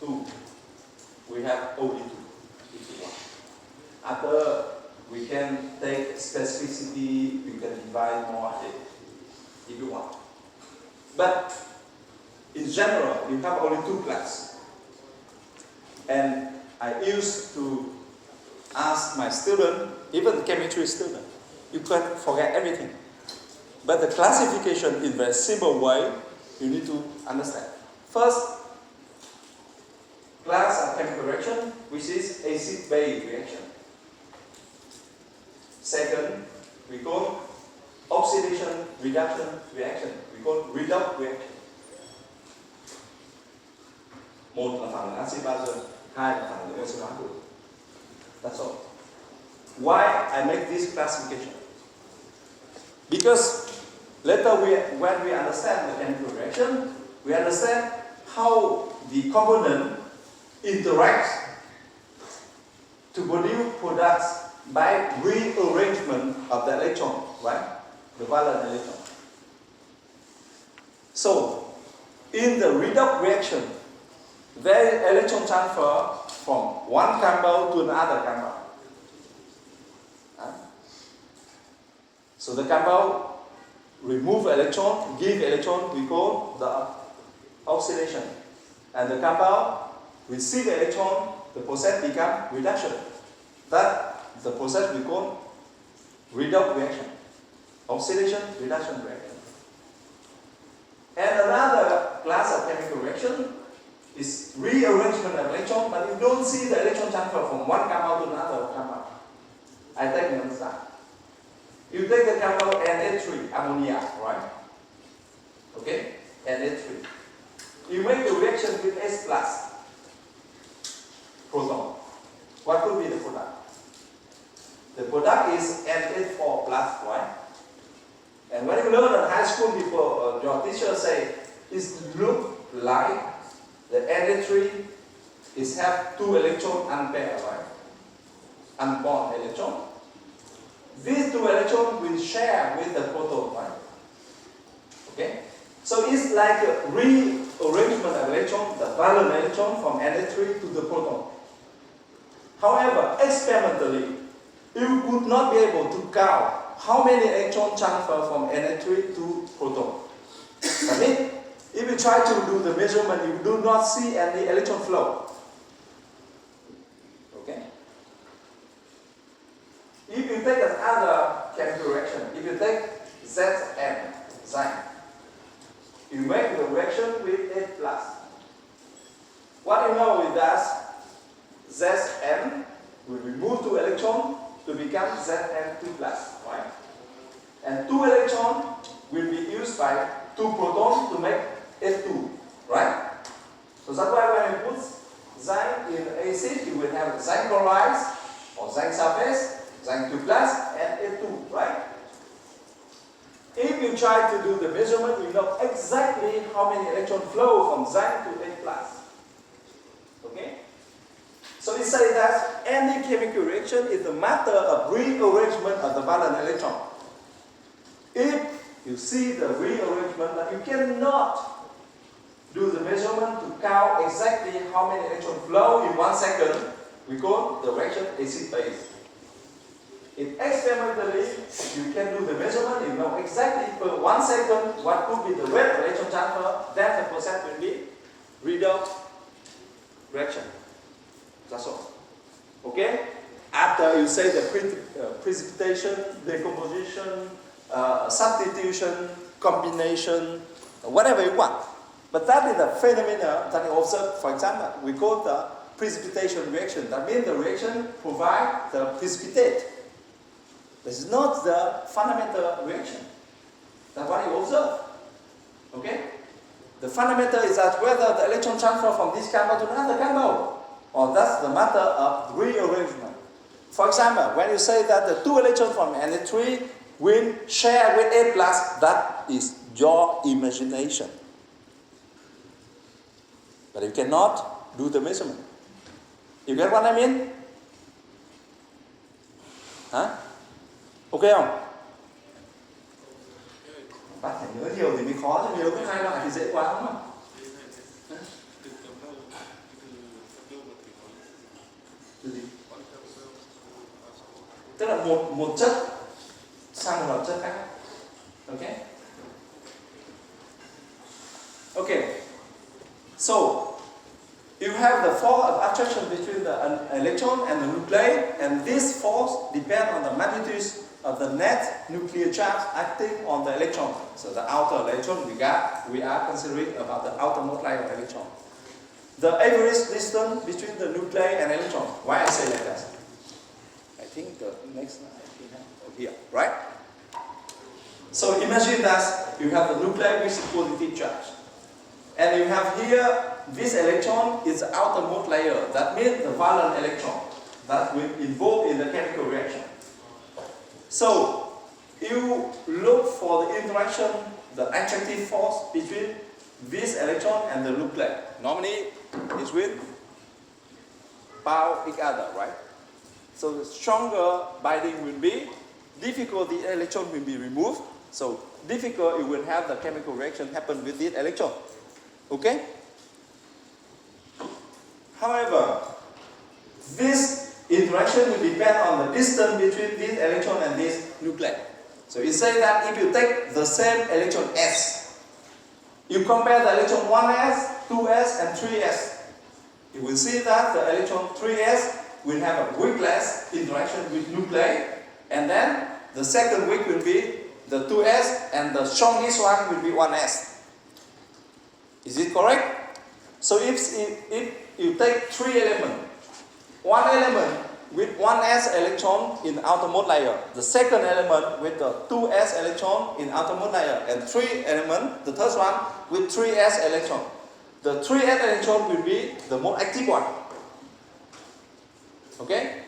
2. We have only 2, if you want. After we can take specificity, we can divide more if you want. But in general, you have only 2 classes. And I used to ask my student, even chemistry student, you can forget everything. But the classification in very simple way, you need to understand. First, class of chemical reaction, which is acid-base reaction. Second, we call oxidation reduction reaction. We call redox reaction. Một là phản ứng axit bazơ, hai là phản ứng oxy hóa khử. That's all. Why I make this classification? Because later when we understand the chemical reaction, we understand how the component interacts to produce products by rearrangement of the electron, right? The valence electron. So, in the redox reaction, there is electron transfer from one compound to another compound. So the compound remove electron, give electron, we call the oxidation. And the compound receive electron, the process becomes reduction. That the process we call redox reaction. Oxidation, reduction reaction. And another class of chemical reaction is rearrangement of electron, but you don't see the electron transfer from one compound to another compound. I take you understand. You take the compound NH3, ammonia, right? Okay? NH3. You make the reaction with S plus proton. What could be the product? The product is NH4 plus, right? And when you learn in high school before, your teacher say, it look like the NH3 is have 2 electrons unpaired, right? Unbound electron. These 2 electrons will share with the proton, right? Okay? So it's like a rearrangement of electron, the valence electron from NH3 to the proton. However, experimentally, you could not be able to count how many electrons transfer from NH3 to proton. I mean, if you try to do the measurement, you do not see any electron flow. Okay? If you take another chemical reaction, if you take Zn, zinc, you make the reaction with H+. What you know is that Zn will remove 2 electrons to become Zn2+, right? And 2 electrons will be used by 2 protons to make F2, right? So that's why when you put zinc in acid, you will have zinc chloride or zinc sulfate, zinc 2+, and F2, right? If you try to do the measurement, you know exactly how many electrons flow from zinc to H+. Okay? So it says that any chemical reaction is a matter of rearrangement of the valence electron. If you see the rearrangement, that you cannot do the measurement to count exactly how many electrons flow in 1 second, we call the reaction acid base. In experimentally, you can do the measurement, you know exactly per 1 second what could be the rate of electron transfer, then the process will be redox reaction. That's all. Okay? After you say the precipitation, decomposition, substitution, combination, whatever you want. But that is the phenomena that you observe. For example, we call the precipitation reaction. That means the reaction provides the precipitate. This is not the fundamental reaction. That's what you observe. Okay? The fundamental is that whether the electron transfer from this candle to another candle, or that's the matter of rearrangement. For example, when you say that the 2 electrons from Na3 will share with A+, that is your imagination. But you cannot do the measurement. You get what I mean? Hả? Ok không? Bạn phải nhớ nhiều thì mới khó, chứ nhớ có 2 loại thì dễ quá đúng không? Từ gì? Tức là một chất sang một chất khác. Okay? Okay. So, you have the force of attraction between the electron and the nuclei, and this force depends on the magnitude of the net nuclear charge acting on the electron. So the outer electron, we are considering about the outermost layer of electron. The average distance between the nuclei and electron. Why I say like that? I think the next slide here, right? So imagine that you have the nuclei with positive charge. And you have here, this electron is the outermost layer. That means the valence electron that will involve in the chemical reaction. So, you look for the interaction, the attractive force between this electron and the nuclei. Normally, it will bound each other, right? So, the stronger binding will be, difficult the electron will be removed. So, difficult you will have the chemical reaction happen with this electron. Okay? However, this interaction will depend on the distance between this electron and this nuclei. So you say that if you take the same electron S, you compare the electron 1s, 2s, and 3s, you will see that the electron 3s will have a weakless interaction with nuclei, and then the second weak will be the 2s, and the strongest one will be 1s. Is it correct? So if you take 3 elements, one element with 1s electron in outermost layer, the second element with the 2s electron in outermost layer, and 3 elements, the third one with 3s electron. The 3s electron will be the most active one. Okay?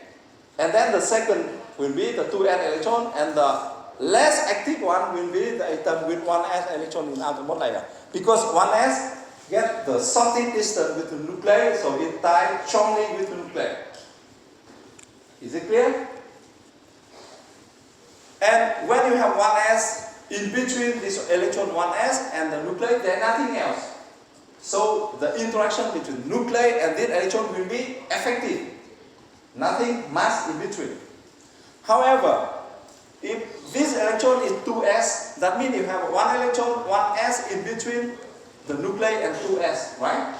And then the second will be the 2s electron, and the less active one will be the atom with 1s electron in outermost layer. Because 1s get the sorting distance with the nuclei, so it ties strongly with the nuclei. Is it clear? And when you have 1s in between this electron 1s and the nuclei, there is nothing else. So the interaction between nuclei and this electron will be effective. Nothing mass in between. However, if this electron is 2s, that means you have one electron, 1s in between the nuclei and 2s, right?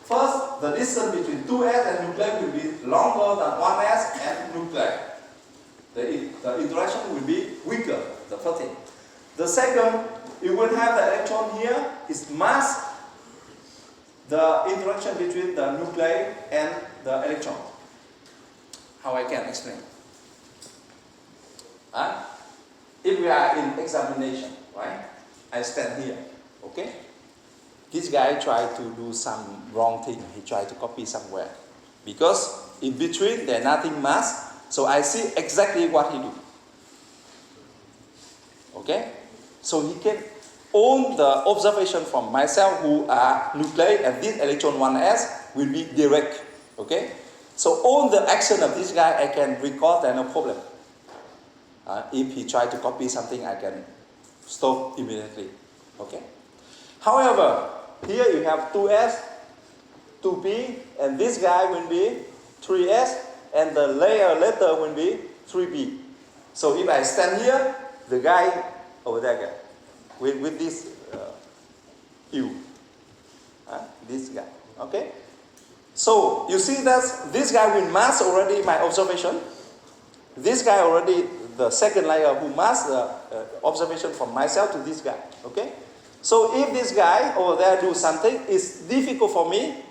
First, the distance between 2s and nuclei will be longer than 1s and nuclei. The interaction will be weaker, the first thing. The second, you will have the electron here is mass the interaction between the nuclei and the electron. How I can explain? If we are in examination, right? I stand here, okay? This guy tried to do some wrong thing. He tried to copy somewhere. Because in between there's nothing mass, so I see exactly what he do. Okay? So he can own the observation from myself who are nuclei, and this electron 1s will be direct. Okay? So all the action of this guy I can record, there no problem. If he try to copy something, I can stop immediately. Okay? However, Here you have 2s, 2p, and this guy will be 3s, and the layer later will be 3p. So if I stand here, the guy over there with this u, this guy, okay? So you see that this guy will mask already my observation. This guy already the second layer who masks the observation from myself to this guy, okay? So if this guy over there do something, it's difficult for me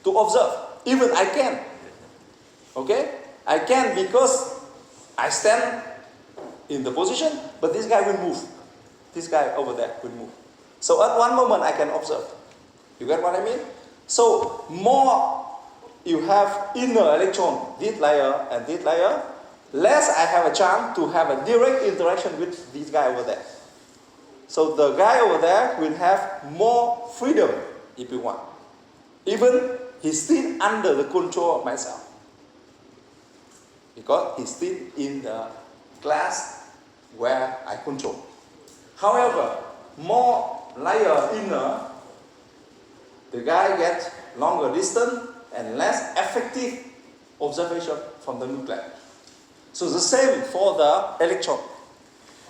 to observe. Even I can, okay? I can because I stand in the position, but this guy will move. This guy over there will move. So at one moment I can observe. You get what I mean? So more you have inner electron, this layer and this layer, less I have a chance to have a direct interaction with this guy over there. So the guy over there will have more freedom if you want. Even he's still under the control of myself. Because he's still in the class where I control. However, more layer inner, the guy gets longer distance and less effective observation from the nuclei. So the same for the electron.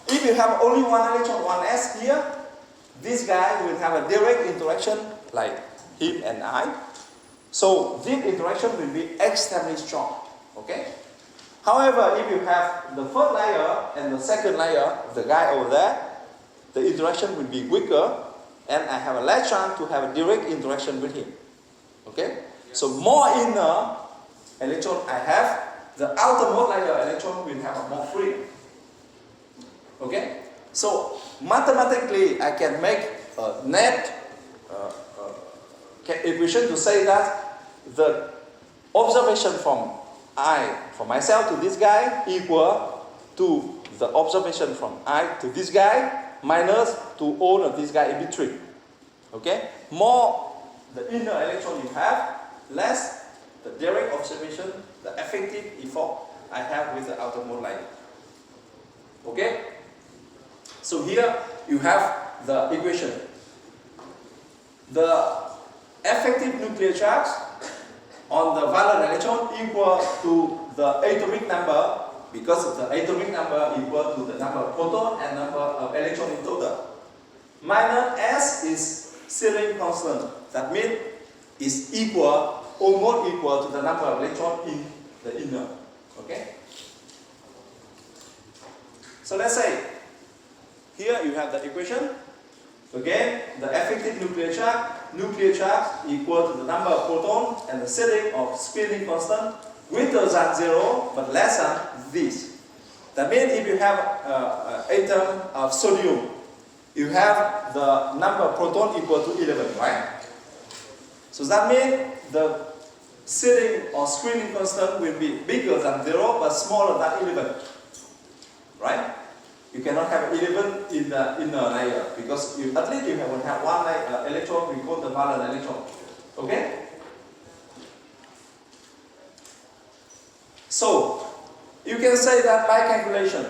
If you have only one electron, one s here, this guy will have a direct interaction like him and I. So this interaction will be extremely strong. Okay? However, if you have the first layer and the second layer, the guy over there, the interaction will be weaker and I have a less chance to have a direct interaction with him. Okay? So more inner electron I have, the outermost layer electron will have more freedom. Okay? So mathematically I can make a net equation to say that the observation from myself to this guy equal to the observation from I to this guy minus to all of this guy in between. Okay? More the inner electron you have, less the direct observation, the effective effect I have with the outermost layer. Okay? So here you have the equation. The effective nuclear charge on the valence electron equal to the atomic number, because the atomic number equal to the number of proton and number of electron in total. Minus S is Selene constant. That means it's equal, almost equal to the number of electrons in the inner. Okay? So let's say, here you have the equation. Again, the effective nuclear charge equal to the number of protons and the setting of spinning constant greater than 0 but less than this. That means if you have an atom of sodium, you have the number of protons equal to 11, right? So that means the setting or screening constant will be bigger than 0 but smaller than 11, right? You cannot have 11 in the inner layer because at least you will have one electron, we call the valence electron. Okay? So, you can say that by calculation,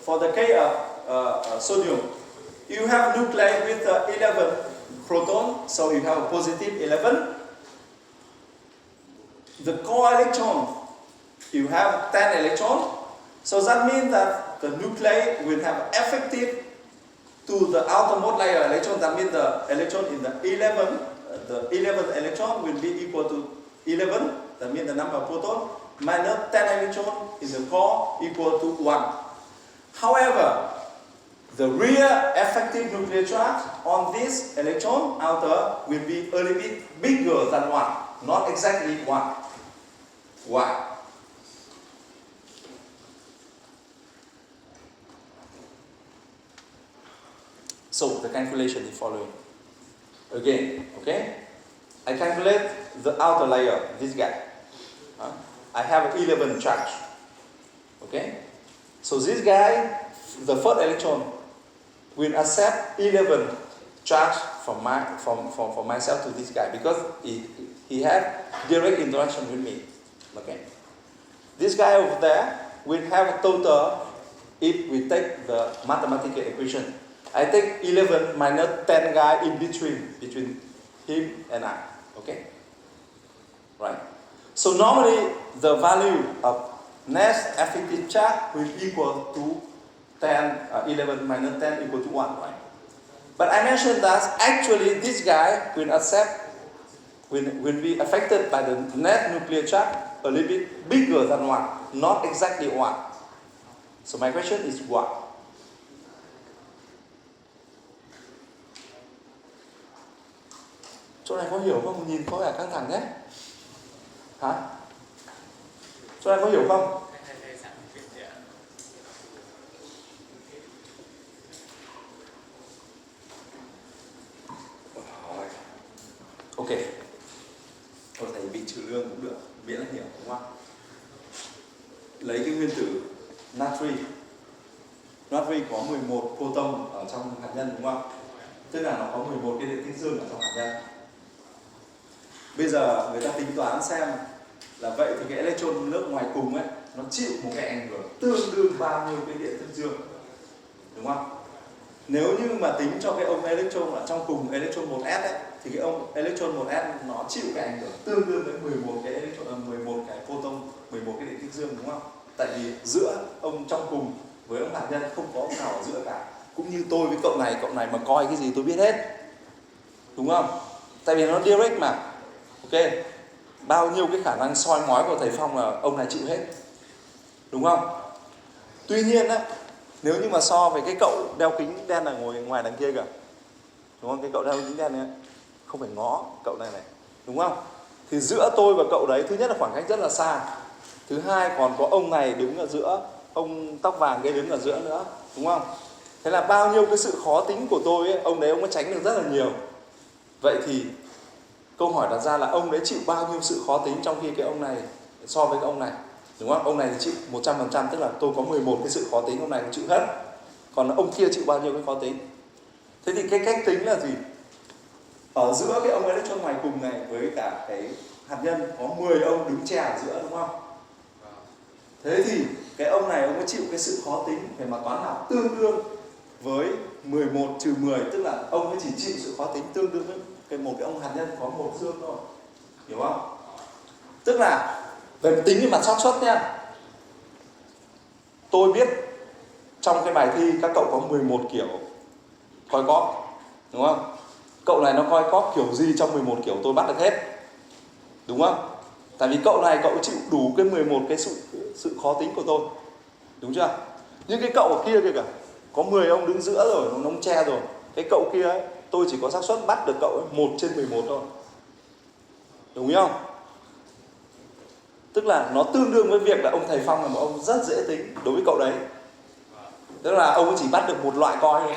for the K of sodium, you have nuclei with 11 proton, so you have a positive 11. The core electron, you have 10 electrons, so that means that the nuclei will have effective to the outermost layer electron. That means the electron in the 11th electron will be equal to 11. That means the number of protons minus 10 electrons in the core equal to 1. However, the real effective nuclear charge on this electron outer will be a little bit bigger than 1, not exactly 1. Why? So the calculation is following. Again, okay? I calculate the outer layer, this guy. I have 11 charge. Okay? So this guy, the first electron, will accept 11 charge from myself to this guy because he has direct interaction with me. Okay? This guy over there will have a total, if we take the mathematical equation, I take 11 minus 10 guy in between him and I. Okay? Right? So normally the value of net effective charge will equal to 11 minus 10 equal to 1, right? But I mentioned that actually this guy will be affected by the net nuclear charge a little bit bigger than 1, not exactly 1. So my question is what? Chỗ này có hiểu không? Nhìn có vẻ căng thẳng thế. Hả? Chỗ này có hiểu không? Ok. Thôi thầy bị trừ lương cũng được, miễn là hiểu, đúng không? Lấy cái nguyên tử natri. Natri có 11 photon ở trong hạt nhân, đúng không? Tức là nó có 11 cái điện tích dương ở trong hạt nhân. Bây giờ người ta tính toán xem là vậy thì cái electron lớp ngoài cùng ấy nó chịu một cái ảnh hưởng tương đương bao nhiêu cái điện tích dương, đúng không? Nếu như mà tính cho cái ông electron ở trong cùng electron 1s ấy, thì cái ông electron 1s nó chịu cái ảnh hưởng tương đương với 11 cái electron, 11 cái photon, 11 cái điện tích dương, đúng không? Tại vì giữa ông trong cùng với ông hạt nhân không có ông nào ở giữa cả. Cũng như tôi với cậu này mà coi cái gì tôi biết hết, đúng không? Tại vì nó direct mà. Ok, bao nhiêu cái khả năng soi mói của thầy Phong là ông này chịu hết, đúng không? Tuy nhiên á, nếu như mà so với cái cậu đeo kính đen là ngồi ngoài đằng kia kìa, đúng không? Cái cậu đeo kính đen này không phải ngó cậu này, đúng không? Thì giữa tôi và cậu đấy, thứ nhất là khoảng cách rất là xa, thứ hai còn có ông này đứng ở giữa, ông tóc vàng kia đứng ở giữa nữa, đúng không? Thế là bao nhiêu cái sự khó tính của tôi ấy, ông đấy ông mới tránh được rất là nhiều. Vậy thì câu hỏi đặt ra là ông đấy chịu bao nhiêu sự khó tính trong khi cái ông này so với cái ông này, đúng không? Ông này thì chịu 100%, tức là tôi có 11 cái sự khó tính, ông này cũng chịu hết. Còn ông kia chịu bao nhiêu cái khó tính. Thế thì cái cách tính là gì? Ở giữa cái ông electron ngoài cùng này với cả cái hạt nhân có 10 ông đứng che ở giữa, đúng không? Thế thì cái ông này ông mới chịu cái sự khó tính về mặt toán học tương đương với 11 trừ 10, tức là ông ấy chỉ chịu sự khó tính tương đương với một cái ông hạt nhân có một dương thôi, hiểu không? Tức là về tính về mặt xác suất nha, tôi biết trong cái bài thi các cậu có 11 kiểu coi cóp, đúng không? Cậu này nó coi cóp kiểu gì trong 11 kiểu tôi bắt được hết, đúng không? Tại vì cậu này cậu chịu đủ cái 11 cái sự khó tính của tôi, đúng chưa? Nhưng cái cậu ở kia kìa, có 10 ông đứng giữa rồi, ông che rồi. Cái cậu kia ấy, tôi chỉ có xác suất bắt được cậu ấy 1/11 thôi, đúng không? Tức là nó tương đương với việc là ông thầy Phong là một ông rất dễ tính đối với cậu đấy. Tức là ông ấy chỉ bắt được một loại coi thôi.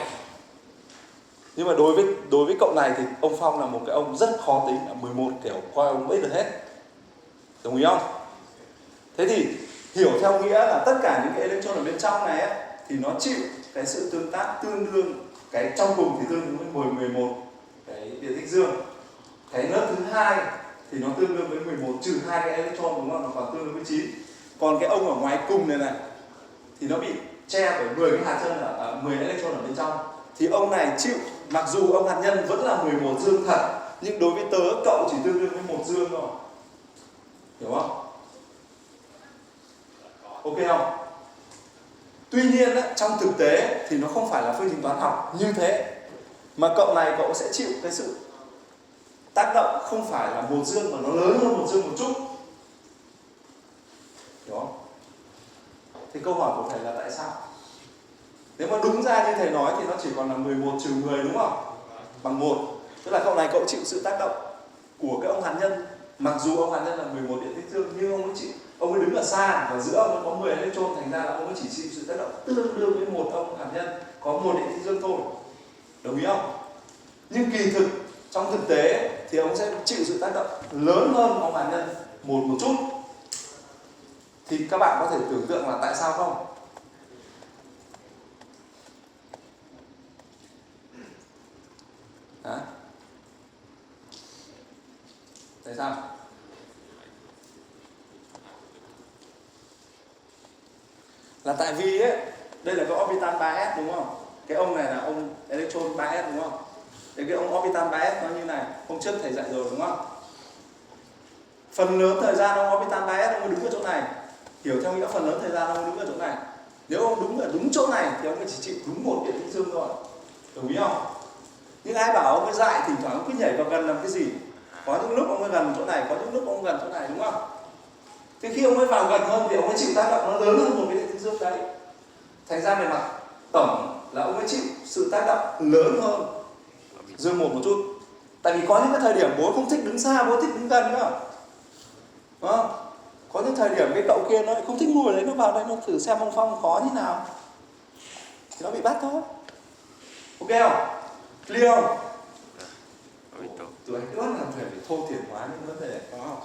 Nhưng mà đối với cậu này thì ông Phong là một cái ông rất khó tính, là 11 kiểu coi ông biết được hết. Đồng ý không? Thế thì hiểu theo nghĩa là tất cả những cái electron ở bên trong này ấy, thì nó chịu cái sự tương tác tương đương, cái trong cùng thì tương đương với 11 cái điện tích dương. Cái lớp thứ hai thì nó tương đương với 11 trừ 2 cái electron, đúng không? Nó còn tương đương với 9. Còn cái ông ở ngoài cùng này thì nó bị che bởi 10 cái hạt nhân ở 10 electron ở bên trong. Thì ông này chịu, mặc dù ông hạt nhân vẫn là 11 dương thật, nhưng đối với tớ cậu chỉ tương đương với 1 dương thôi. Hiểu không? Ok không? Tuy nhiên trong thực tế thì nó không phải là phương trình toán học như thế, mà cậu này cậu sẽ chịu cái sự tác động không phải là 1 dương mà nó lớn hơn 1 dương một chút. Hiểu không? Thì câu hỏi của thầy là tại sao? Nếu mà đúng ra như thầy nói thì nó chỉ còn là 11 trừ 10, đúng không? Bằng 1. Tức là cậu này cậu chịu sự tác động của cái ông hạt nhân. Mặc dù ông hạt nhân là 11 điện tích dương, nhưng ông ấy chịu, ông ấy đứng ở xa và giữa ông ấy có 10 electron, thành ra là ông ấy chỉ chịu sự tác động tương đương với một ông hạt nhân có 1 điện tích dương thôi. Đồng ý không? Nhưng kỳ thực trong thực tế thì ông sẽ chịu sự tác động lớn hơn ông hạt nhân một chút. Thì các bạn có thể tưởng tượng là tại sao không? Hả? Tại sao? Là tại vì ấy, đây là cái orbital 3s, đúng không? Cái ông này là ông electron 3s đúng không? Thì cái orbital 3s nó như này, hôm trước thầy dạy rồi đúng không? Phần lớn thời gian ông orbital 3s ông đứng ở chỗ này, hiểu theo nghĩa phần lớn thời gian ông đứng ở chỗ này. Nếu ông đứng ở đúng chỗ này thì ông chỉ chịu đúng một điện tích dương thôi, đồng ý không? Nhưng ai bảo ông ấy dại thỉnh thoảng ông cứ nhảy vào gần làm cái gì? Có những lúc ông ấy gần chỗ này, có những lúc ông gần chỗ này, đúng không? Thế khi ông ấy vào gần hơn thì ông ấy chịu tác động nó lớn hơn một cái điện tích dương đấy. Thành ra về mặt tổng là ông ấy chịu sự tác động lớn hơn dương một chút. Tại vì có những cái thời điểm bố không thích đứng xa, bố thích đứng gần nữa, đúng không? Có những thời điểm cái cậu kia nó không thích ngồi đấy, nó vào đây nó thử xem ông Phong khó như nào thì nó bị bắt thôi. Ok không? Clear không? Tụi anh cứ làm thầy phải thô thiển hóa những vấn đề, có không?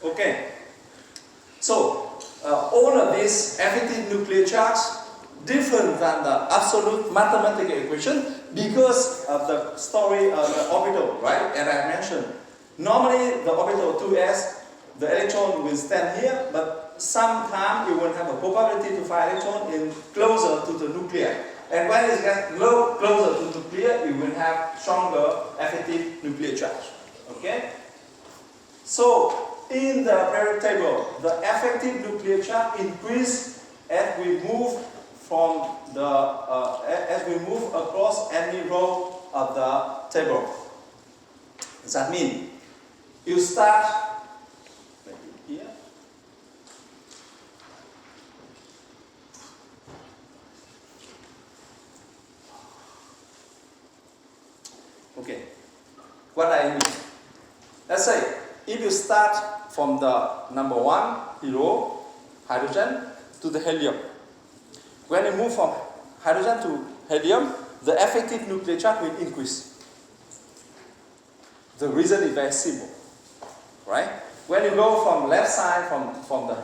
Okay. So all of these effective nuclear charge different than the absolute mathematical equation because of the story of the orbital, right? As I mentioned, normally the orbital 2s, the electron will stand here, but sometimes you will have a probability to find electron in closer to the nucleus. And when it gets closer to the nucleus, you will have stronger effective nuclear charge. Okay? So in the periodic table, the effective nuclear charge increase as we move from the as we move across any row of the table. Does that mean you start maybe here? Okay. What I mean? Let's say if you start from the number 1 hero, hydrogen, to the helium. When you move from hydrogen to helium, the effective nuclear charge will increase. The reason is very simple, right? When you go from left side, from the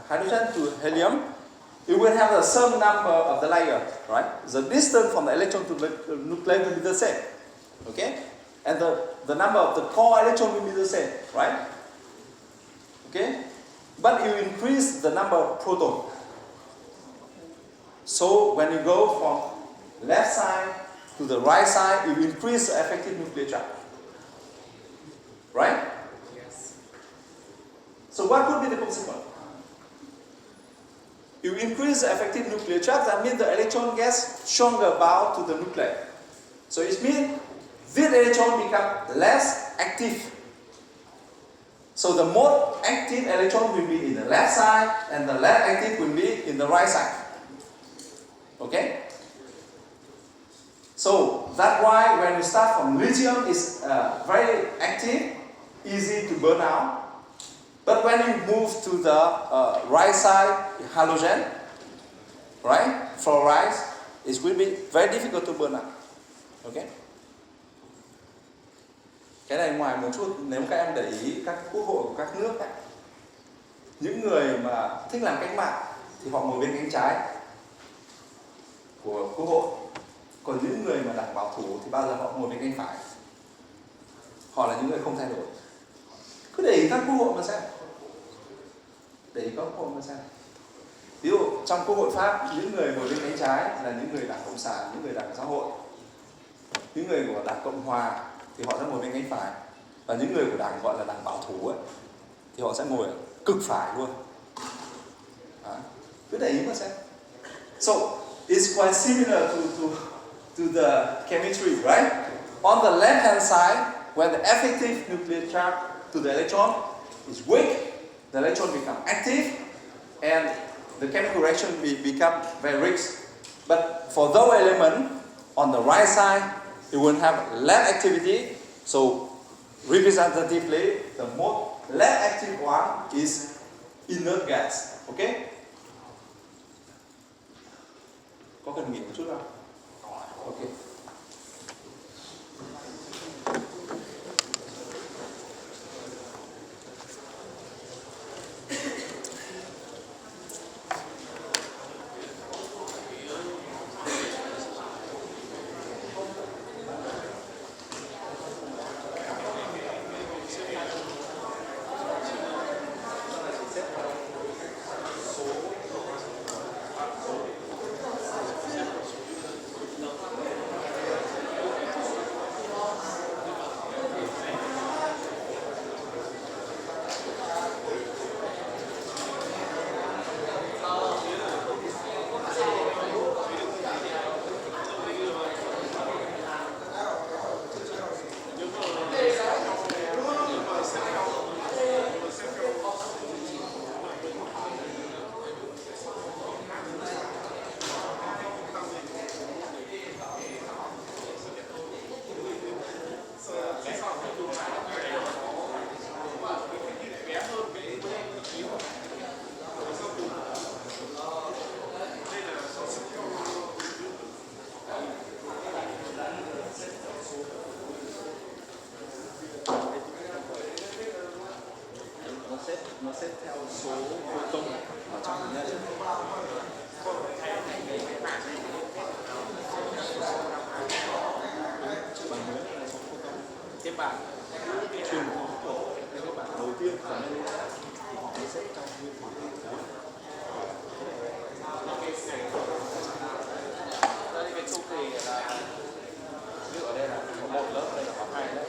hydrogen to helium, you will have the same number of the layer, right? The distance from the electron to the nucleus will be the same, okay? And the number of the core electron will be the same, right? Okay? But you increase the number of protons. So when you go from left side to the right side, you increase the effective nuclear charge. Right? Yes. So what could be the consequence? You increase the effective nuclear charge, that means the electron gets stronger bound to the nucleus. So it means this electron becomes less active. So the more active electron will be in the left side and the less active will be in the right side. Okay? So that's why when you start from lithium, it's very active, easy to burn out. But when you move to the right side, halogen, right, fluoride, it will be very difficult to burn out. Okay? Cái này ngoài một chút, nếu các em để ý các quốc hội của các nước ấy, những người mà thích làm cách mạng thì họ ngồi bên cánh trái của quốc hội, còn những người mà đảng bảo thủ thì bao giờ họ ngồi bên cánh phải. Họ là những người không thay đổi. Cứ để ý các quốc hội mà xem, để ý các quốc hội mà xem. Ví dụ trong quốc hội Pháp, những người ngồi bên cánh trái là những người đảng cộng sản, những người đảng xã hội. Những người của đảng Cộng hòa thì họ sẽ ngồi bên cánh phải, và những người của đảng gọi là đảng bảo thủ ấy, thì họ sẽ ngồi ở cực phải luôn. Cứ để ý mà xem. So it's quite similar to the chemistry, right? On the left hand side, when the effective nuclear charge to the electron is weak, the electron becomes active, and the chemical reaction will become very rich. But for those elements on the right side, you will have less activity. So representatively, the most less active one is inert gas. Okay? Có cần nghỉ một chút không? Okay. nó xếp theo số photon ở trong hạt nhân. Bằng mới là số photon. Cái bảng truyền thống của cái bảng đầu tiên của nó thì họ xếp trong nguyên tử. Đây cái chu kỳ là ví dụ ở đây là có một lớp, đây là có hai lớp.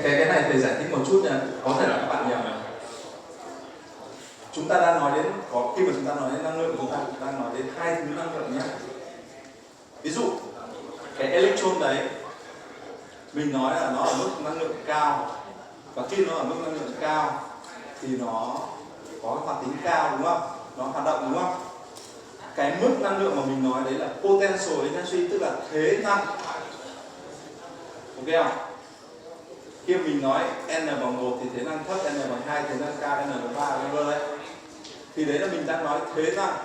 Cái này thầy giải thích một chút nha, có thể là các bạn nhầm. Chúng ta đang nói đến, khi mà chúng ta nói đến năng lượng, chúng ta đang nói đến hai thứ năng lượng nhé. Ví dụ cái electron đấy mình nói là nó ở mức năng lượng cao, và khi nó ở mức năng lượng cao thì nó có cái hoạt tính cao, đúng không? Nó hoạt động, đúng không? Cái mức năng lượng mà mình nói đấy là potential energy, tức là thế năng. Ok không? Khi mình nói n bằng 1 thì thế năng thấp, n bằng 2 thế năng cao, n bằng 3 vân vân đấy. Thì đấy là mình đang nói thế năng.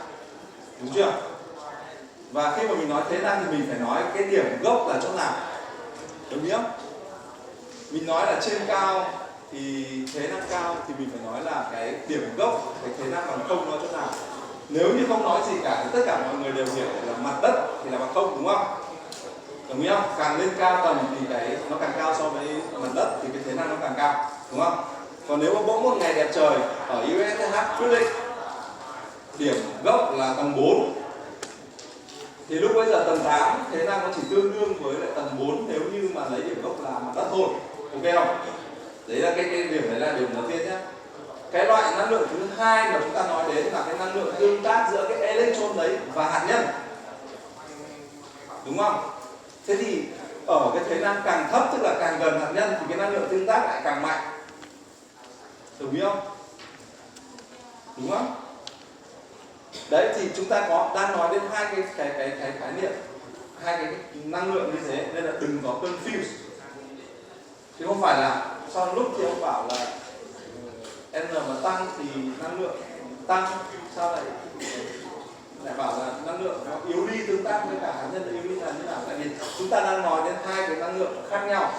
Đúng chưa? Và khi mà mình nói thế năng thì mình phải nói cái điểm gốc là chỗ nào. Đúng không? Mình nói là trên cao thì thế năng cao thì mình phải nói là cái điểm gốc, cái thế năng bằng không nó chỗ nào. Nếu như không nói gì cả thì tất cả mọi người đều hiểu là mặt đất thì là bằng không, đúng không? Đồng ý không? Càng lên cao tầng thì cái nó càng cao so với mặt đất thì cái thế năng nó càng cao, đúng không? Còn nếu mà bỗng một ngày đẹp trời ở USH quyết định điểm gốc là tầng 4 thì lúc bây giờ tầng 8 thế năng nó chỉ tương đương với lại tầng 4 nếu như mà lấy điểm gốc là mặt đất thôi. Ok không? Đấy là cái điểm đấy là điểm đầu tiên nhé. Cái loại năng lượng thứ hai mà chúng ta nói đến là cái năng lượng tương tác giữa cái electron đấy và hạt nhân. Đúng không? Thế thì ở cái thế năng càng thấp, tức là càng gần hạt nhân thì cái năng lượng tương tác lại càng mạnh. Đúng không? Đúng không? Đấy thì chúng ta đang nói đến hai cái khái niệm, hai cái năng lượng như thế nên là đừng có confuse. Chứ không phải là sau lúc thì ông bảo là n mà tăng thì năng lượng tăng, sao lại bảo là năng lượng nó yếu đi tương tác với cả hạt nhân yếu đi là như nào? Tại vì chúng ta đang nói đến hai cái năng lượng khác nhau.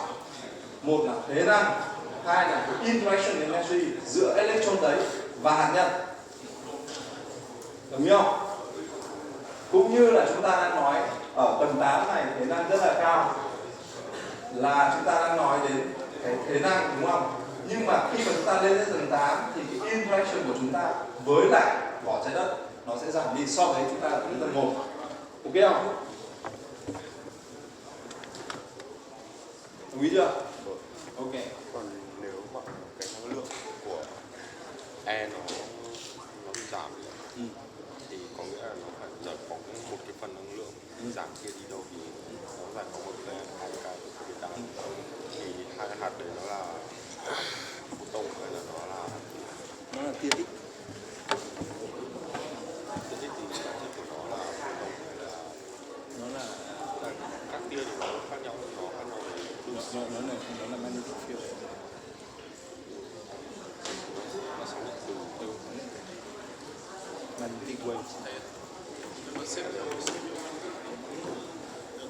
Một là thế năng, hai là cái interaction energy giữa electron đấy và hạt nhân. Đúng không? Cũng như là chúng ta đang nói ở tầng 8 này thế năng rất là cao, là chúng ta đang nói đến cái thế năng, đúng không? Nhưng mà khi mà chúng ta lên đến tầng 8 thì cái interaction của chúng ta với lại vỏ trái đất nó sẽ giảm đi so với chúng ta ở tầng 1. Ok không? Đồng ý chưa? Ok. Còn nếu mà cái năng lượng của E nó bị giảm thì có nghĩa là nó phải giải phóng một cái phần năng lượng giảm kia đi đâu thì nó giải phóng một cái hai cái thì hai hạt đấy nó là photon hay là nó là tia X. tia X thì bản chất của nó là photon hay là nó là các tia thì nó khác nhau đấy. Nó là magnetic field. Nó sẽ được từ magnetic waves. nó xếp theo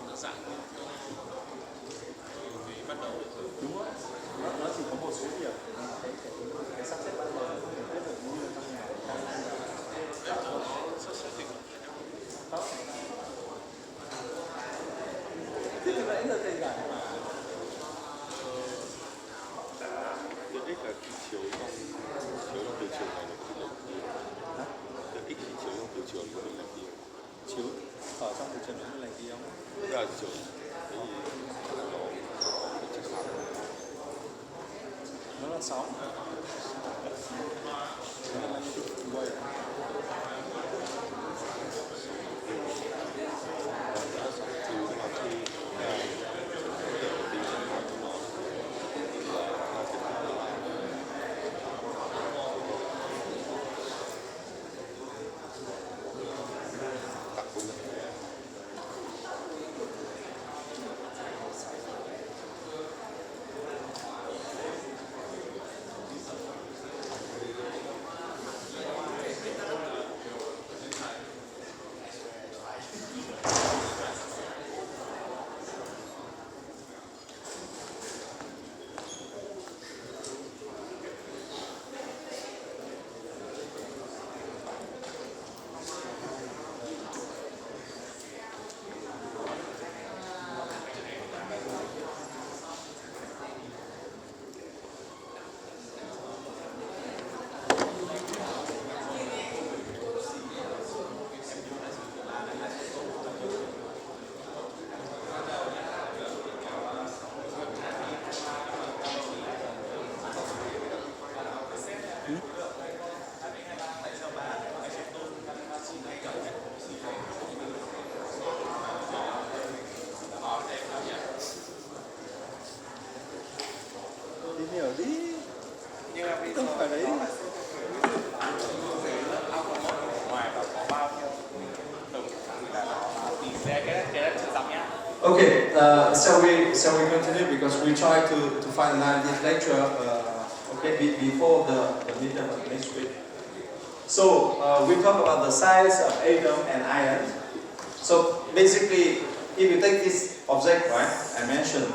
nó giảm bắt đầu Đúng rồi. Nó chỉ có một số điểm cái sắp xếp ban đầu không thể biết được như trong nhà. Thế thì nãy giờ thầy giải mà. Tiết X là khi chiếu trong từ trường này nó cũng lệch đi. Tiết X thì chiếu trong từ trường nó bị lệch đi. Chiếu ở trong từ trường nó lệch đi không? Tức là chiều cái gì nó sóng. Đi nhiều đi. Không phải đấy. Okay, shall we continue because we try to finalize this lecture before the midterm of next week. So we talk about the size of atom and ion. So basically, if you take this object, right, I mentioned,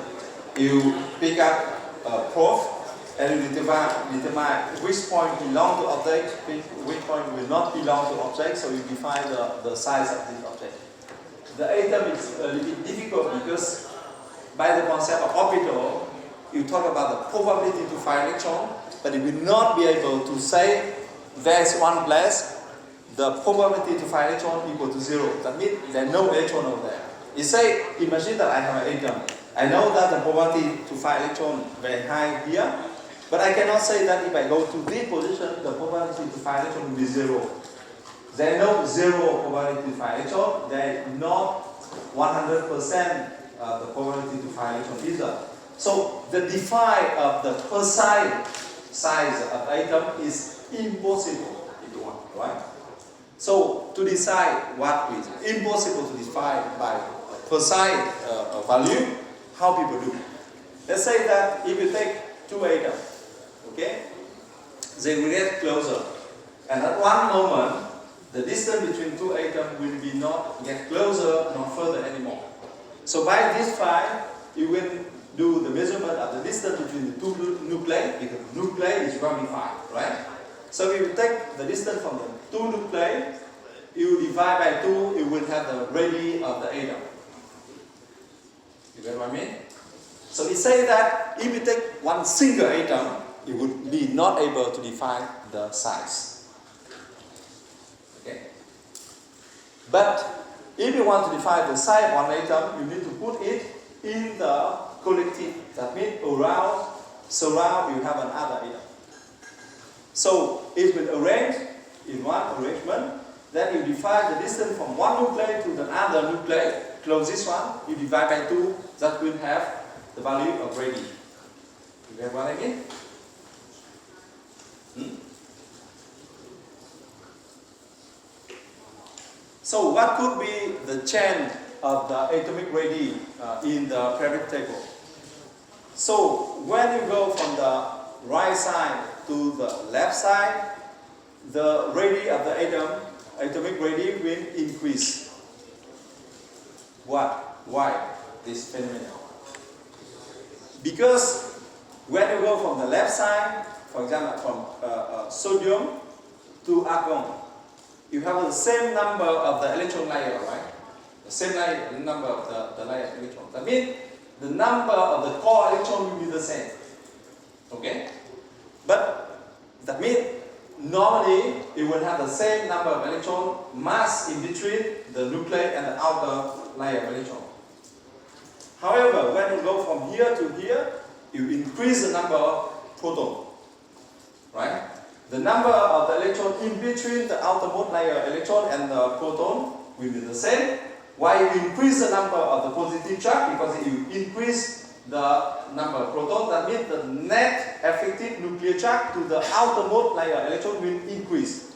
you pick up a probe and you determine which point belong to object, which point will not belong to object. So you define the size of this object. The atom is a little bit difficult because by the concept of orbital, you talk about the probability to find electron, but you will not be able to say there's one place, the probability to find electron equal to 0. That means there's no electron over there. You say, imagine that I have an atom. I know that the probability to find electron very high here, but I cannot say that if I go to this position, the probability to find electron will be 0. There is no 0 probability to find electron. There is not 100% the probability to find electron either. So the define of the precise size of atom is impossible if you want, right? So to decide what is impossible to define by precise value, how people do? Let's say that if you take two atoms, okay, they will get closer, and at one moment, the distance between two atoms will be not get closer nor further anymore. So by this phi, you will do the measurement of the distance between the two nuclei, because nuclei is ramified, right? So if you take the distance from the two nuclei, you divide by 2, you will have the radius of the atom. You get what I mean? So it says that if you take one single atom, you would be not able to define the size. Okay? But if you want to define the size of one atom, you need to put it in the collective. That means surround, you have another atom. So it will arrange in one arrangement. Then you define the distance from one nuclei to the other nuclei, closest one, you divide by 2, that will have the value of radius. You get what I mean? So what could be the change of the atomic radius in the periodic table? So when you go from the right side to the left side, the radius of the atomic radius will increase. What? Why this phenomenon? Because when you go from the left side, for example, from sodium to argon, you have the same number of the electron layer, right? The same number of the layer of electrons. That means the number of the core electron will be the same. Okay? But that means normally it will have the same number of electron mass in between the nuclei and the outer layer of electron. However, when you go from here to here, you increase the number of protons. right? The number of the electron in between the outermost layer electron and the proton will be the same. Why you increase the number of the positive charge? Because you increase the number of protons, that means the net effective nuclear charge to the outermost layer electron will increase.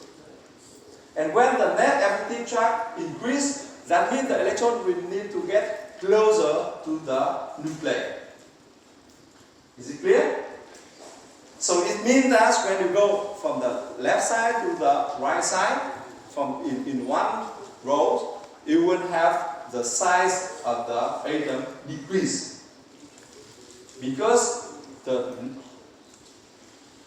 And when the net effective charge increase, that means the electron will need to get closer to the nuclei. Is it clear? So it means that when you go from the left side to the right side, in one row, you will have the size of the atom decrease. Because the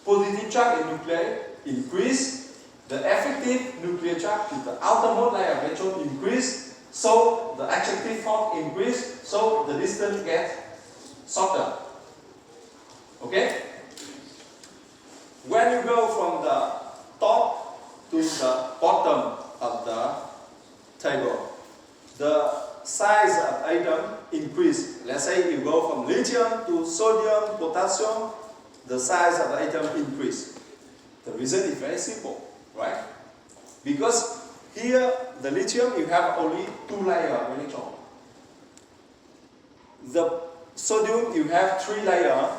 positive charge in nuclei increase, the effective nuclear charge to the outermost layer of electron increase, so the attractive force increase, so the distance gets shorter. Okay? When you go from the top to the bottom of the table, the size of atom increase. Let's say you go from lithium to sodium, potassium, the size of the atom increase. The reason is very simple, right? Because here, the lithium, you have only 2 layers of electron. The sodium, you have 3 layers.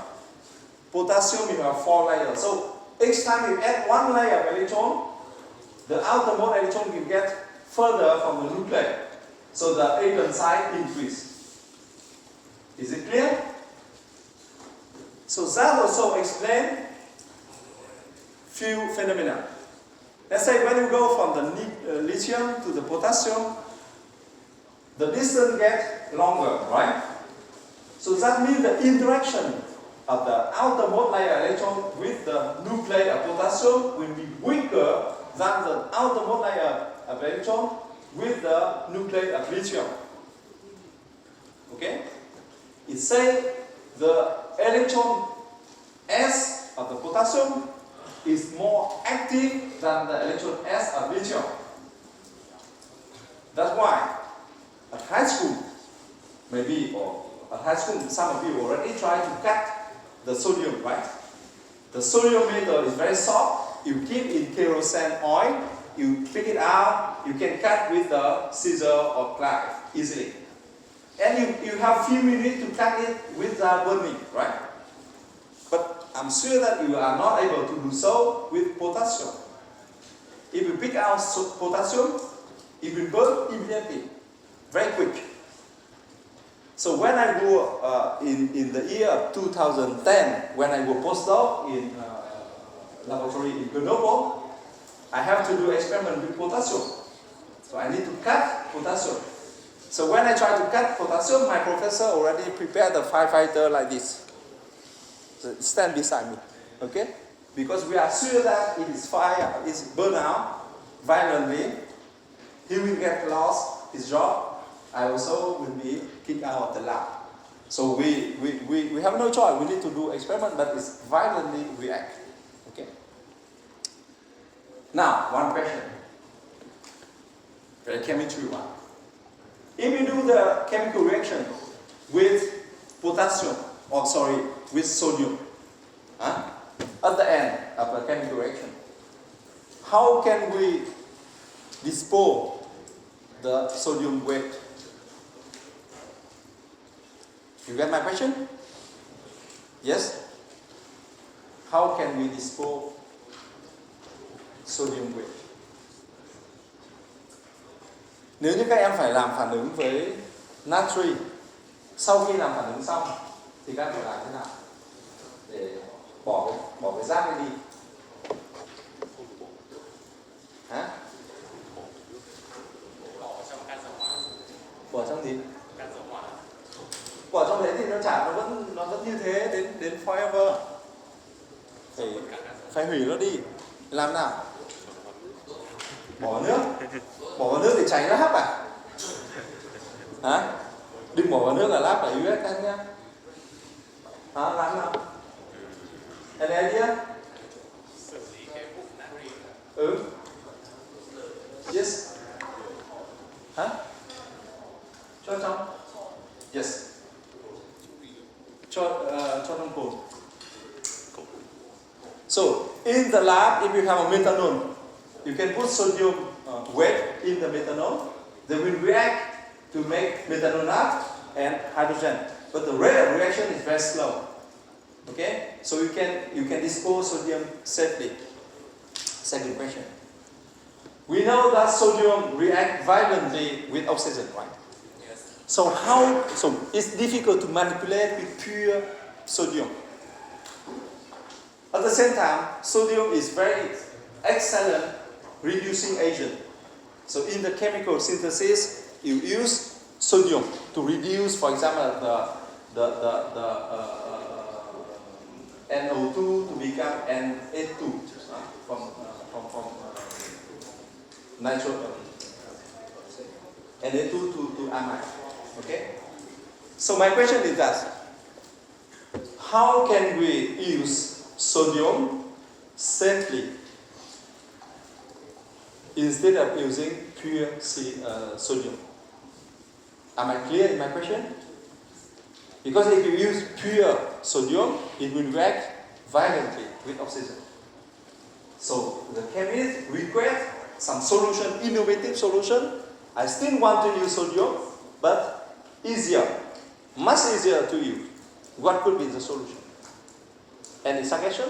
Potassium, you have 4 layers. So each time you add 1 layer of electron, the outermost electron will get further from the nuclei. So the atom size increase. Is it clear? So that also explains few phenomena. Let's say when you go from the lithium to the potassium, the distance gets longer, right? So that means the interaction of the outermost layer electron with the nuclei of potassium will be weaker than the outermost layer of electron with the nuclei of lithium. Okay? It says the electron S of the potassium is more active than the electron S of lithium. That's why at high school, maybe, or at high school, some of you already try to cut the sodium, right? The sodium metal is very soft. You keep in kerosene oil, you pick it out, you can cut with the scissor or knife easily. And you have few minutes to cut it without burning, right? But I'm sure that you are not able to do so with potassium. If you pick out potassium, it will burn immediately, very quick. So when I go in the year of 2010, when I go postdoc in laboratory in Grenoble, I have to do experiment with potassium. So I need to cut potassium. So when I try to cut potassium, my professor already prepared the firefighter like this. So stand beside me, okay? Because we are sure that it is fire, it's burn out violently. He will get lost his job. I also will be kicked out of the lab. So we have no choice. We need to do experiment, but it's violently react. Okay. Now, one question. Very chemistry one. If you do the chemical reaction with potassium, with sodium, at the end of the chemical reaction, how can we dispose the sodium weight? You get my question? Yes? How can we dispose sodium weight? Nếu như các em phải làm phản ứng với natri, sau khi làm phản ứng xong thì các em phải làm thế nào để bỏ cái rác ấy đi? Hả? Bỏ trong gì? Bỏ trong đấy thì nó vẫn như thế đến forever. Phải hủy nó đi. Làm nào? Bỏ vào nước thì cháy nó hấp à? Hả? Đừng bỏ vào nước là láp phải US các nhá. Hả? Làm nào? Any idea? Yes. Hả? Cho trong. Yes. Cho trong cồn. So in the lab, if you have a methanol, you can put sodium weight in the methanol. They will react to make methanol and hydrogen. But the rate of reaction is very slow. Okay? So you can dispose sodium safely. Second question. We know that sodium reacts violently with oxygen, right? Yes. So it's difficult to manipulate with pure sodium. At the same time, sodium is very excellent reducing agent. So in the chemical synthesis, you use sodium to reduce, for example, the NO2 to become Na2 from nitro Na2 to amide. Okay. So my question is that how can we use sodium safely instead of using pure sodium? Am I clear in my question? Because if you use pure sodium, it will react violently with oxygen. So the chemist request some solution, innovative solution. I still want to use sodium, but easier, much easier to use. What could be the solution? Any suggestion?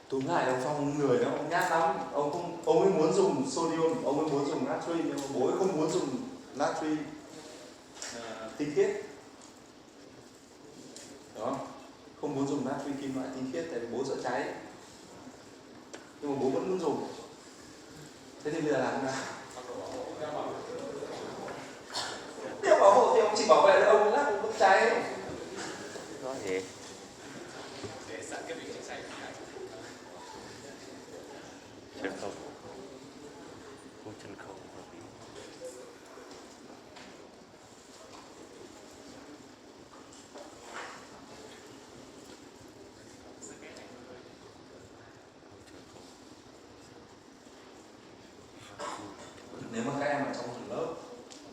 Tôi ngại ông Phong người nó ông nhát lắm, ông ấy muốn dùng sodium, ông ấy muốn dùng natri, nhưng mà bố ấy không muốn dùng natri tinh khiết. Đó, không muốn dùng natri kim loại tinh khiết tại vì bố sợ cháy. Nhưng mà bố vẫn muốn dùng. Thế thì bây giờ làm thế nào? Nếu bảo hộ thì ông chỉ bảo vệ ông lát cũng cháy. Nói gì? Chân không. Không chân không. Nếu mà các em ở trong trường lớp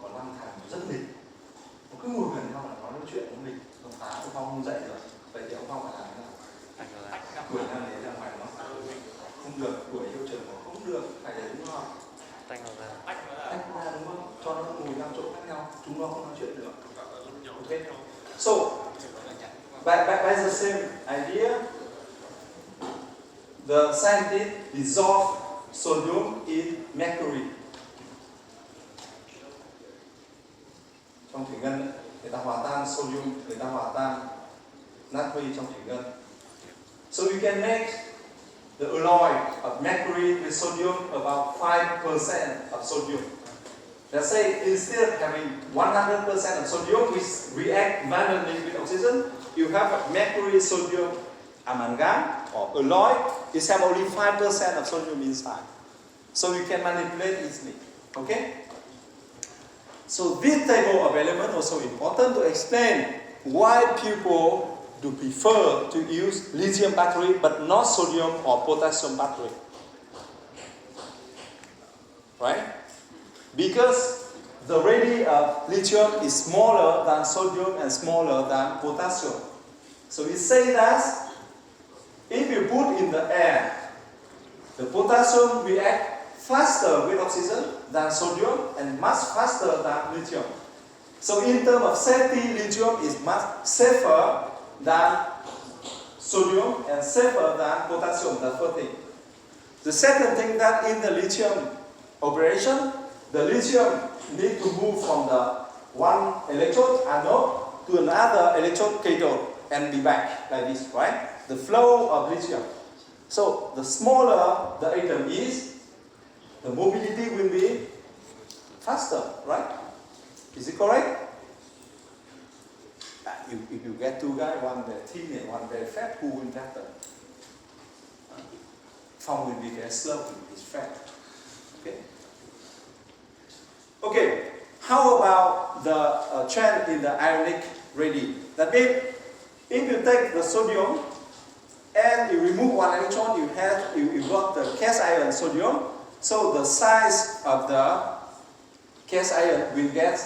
có 5 thằng rất nghịch, nó cứ ngồi gần nhau là nói chuyện với mình, ông phá ông Phong không dậy được, vậy thì ông Phong phải làm thế nào? Đuổi em đấy ra ngoài nó không được, đuổi hiệu trưởng nó không được, phải để đúng không? Tách nó ra. Tách nó ra đúng không? Cho nó ngồi 5 chỗ khác nhau, chúng nó không nói chuyện được. Okay. So, by the same idea, the scientist dissolve sodium in mercury. Trong thủy ngân ấy, người ta hòa tan sodium, người ta hòa tan natri trong thủy ngân. So you can make the alloy of mercury with sodium about 5% of sodium. Let's say instead of having 100% of sodium which react violently with oxygen, you have a mercury sodium amalgam or alloy. It have only 5% of sodium inside. So you can manipulate easily. Okay? So this table of elements also important to explain why people do prefer to use lithium battery but not sodium or potassium battery. Right? Because the radius of lithium is smaller than sodium and smaller than potassium. So it says that if you put in the air, the potassium reacts faster with oxygen than sodium and much faster than lithium. So in terms of safety, lithium is much safer than sodium and safer than potassium, the first thing. The second thing that in the lithium operation, the lithium need to move from the one electrode anode to another electrode cathode and be back like this, right? The flow of lithium. So the smaller the atom is, the mobility will be faster, right? Is it correct? If you get two guys, one very thin and one very fat, who will better? Phong will be very slow, he's fat. Okay? Okay, how about the trend in the ionic radius? That means if you take the sodium and you remove one electron, you got the cast ion sodium. So the size of the cast iron will get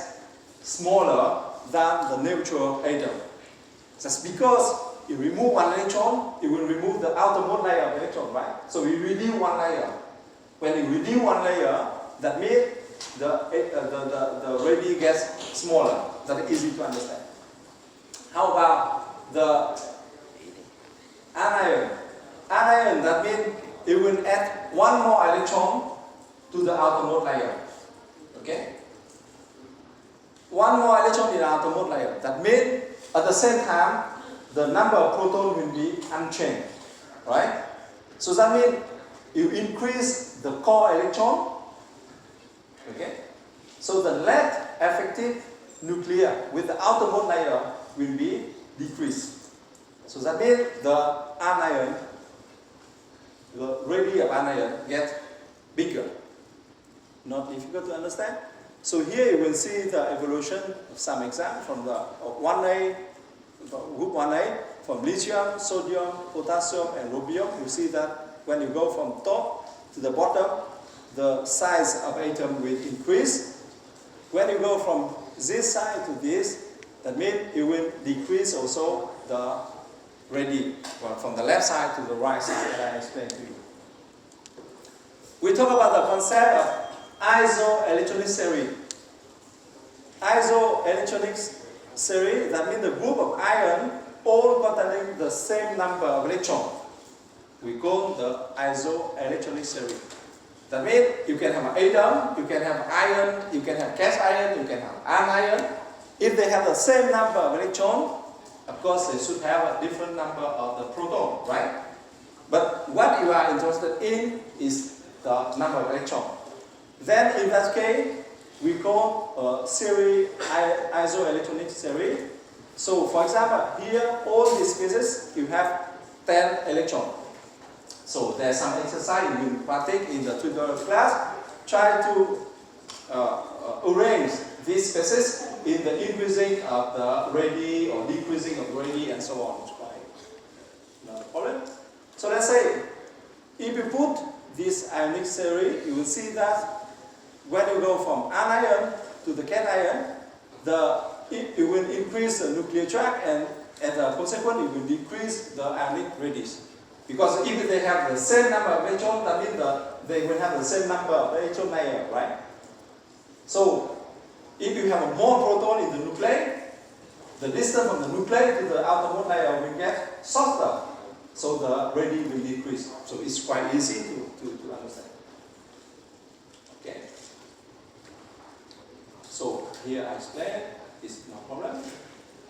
smaller than the neutral atom. That's because you remove one electron, it will remove the outermost layer of electron, right? So we reduce one layer. When you reduce one layer, that means the radii gets smaller. That is easy to understand. How about the anion? Anion, that means it will add one more electron to the outermost layer. Okay? One more electron in the outermost layer. That means at the same time, the number of protons will be unchanged. Right? So that means you increase the core electron. Okay? So the net effective nuclear with the outermost layer will be decreased. So that means the anion, the radii of anion get bigger. Not difficult to understand. So here you will see the evolution of some example from the 1A, group 1A, from lithium, sodium, potassium, and rubium. You see that when you go from top to the bottom, the size of atom will increase. When you go from this side to this, that means it will decrease also the radii, well, from the left side to the right side that I explained to you. We talk about the concept of isoelectronic series. Isoelectronic series, that means the group of ions all containing the same number of electrons. We call the isoelectronic series. That means you can have an atom, you can have iron, you can have cast iron, you can have anion. If they have the same number of electrons, of course they should have a different number of the proton, right? But what you are interested in is the number of electrons. Then in that case, we call a series isoelectronic series. So for example, here all these cases you have 10 electrons. So there's some exercise you will partake in the tutorial class. Try to arrange these spaces in the increasing of the radii or decreasing of radii and so on. No problem. So let's say if you put this ionic series, you will see that when you go from anion to the cation, it will increase the nuclear charge, and as a consequence, it will decrease the ionic radius. Because if they have the same number of electrons, that means they will have the same number of electron layer, right? So if you have more proton in the nuclei, the distance from the nuclei to the outermost layer will get shorter. So the radii will decrease. So it's quite easy to understand. Okay. So here I explain, it's no problem.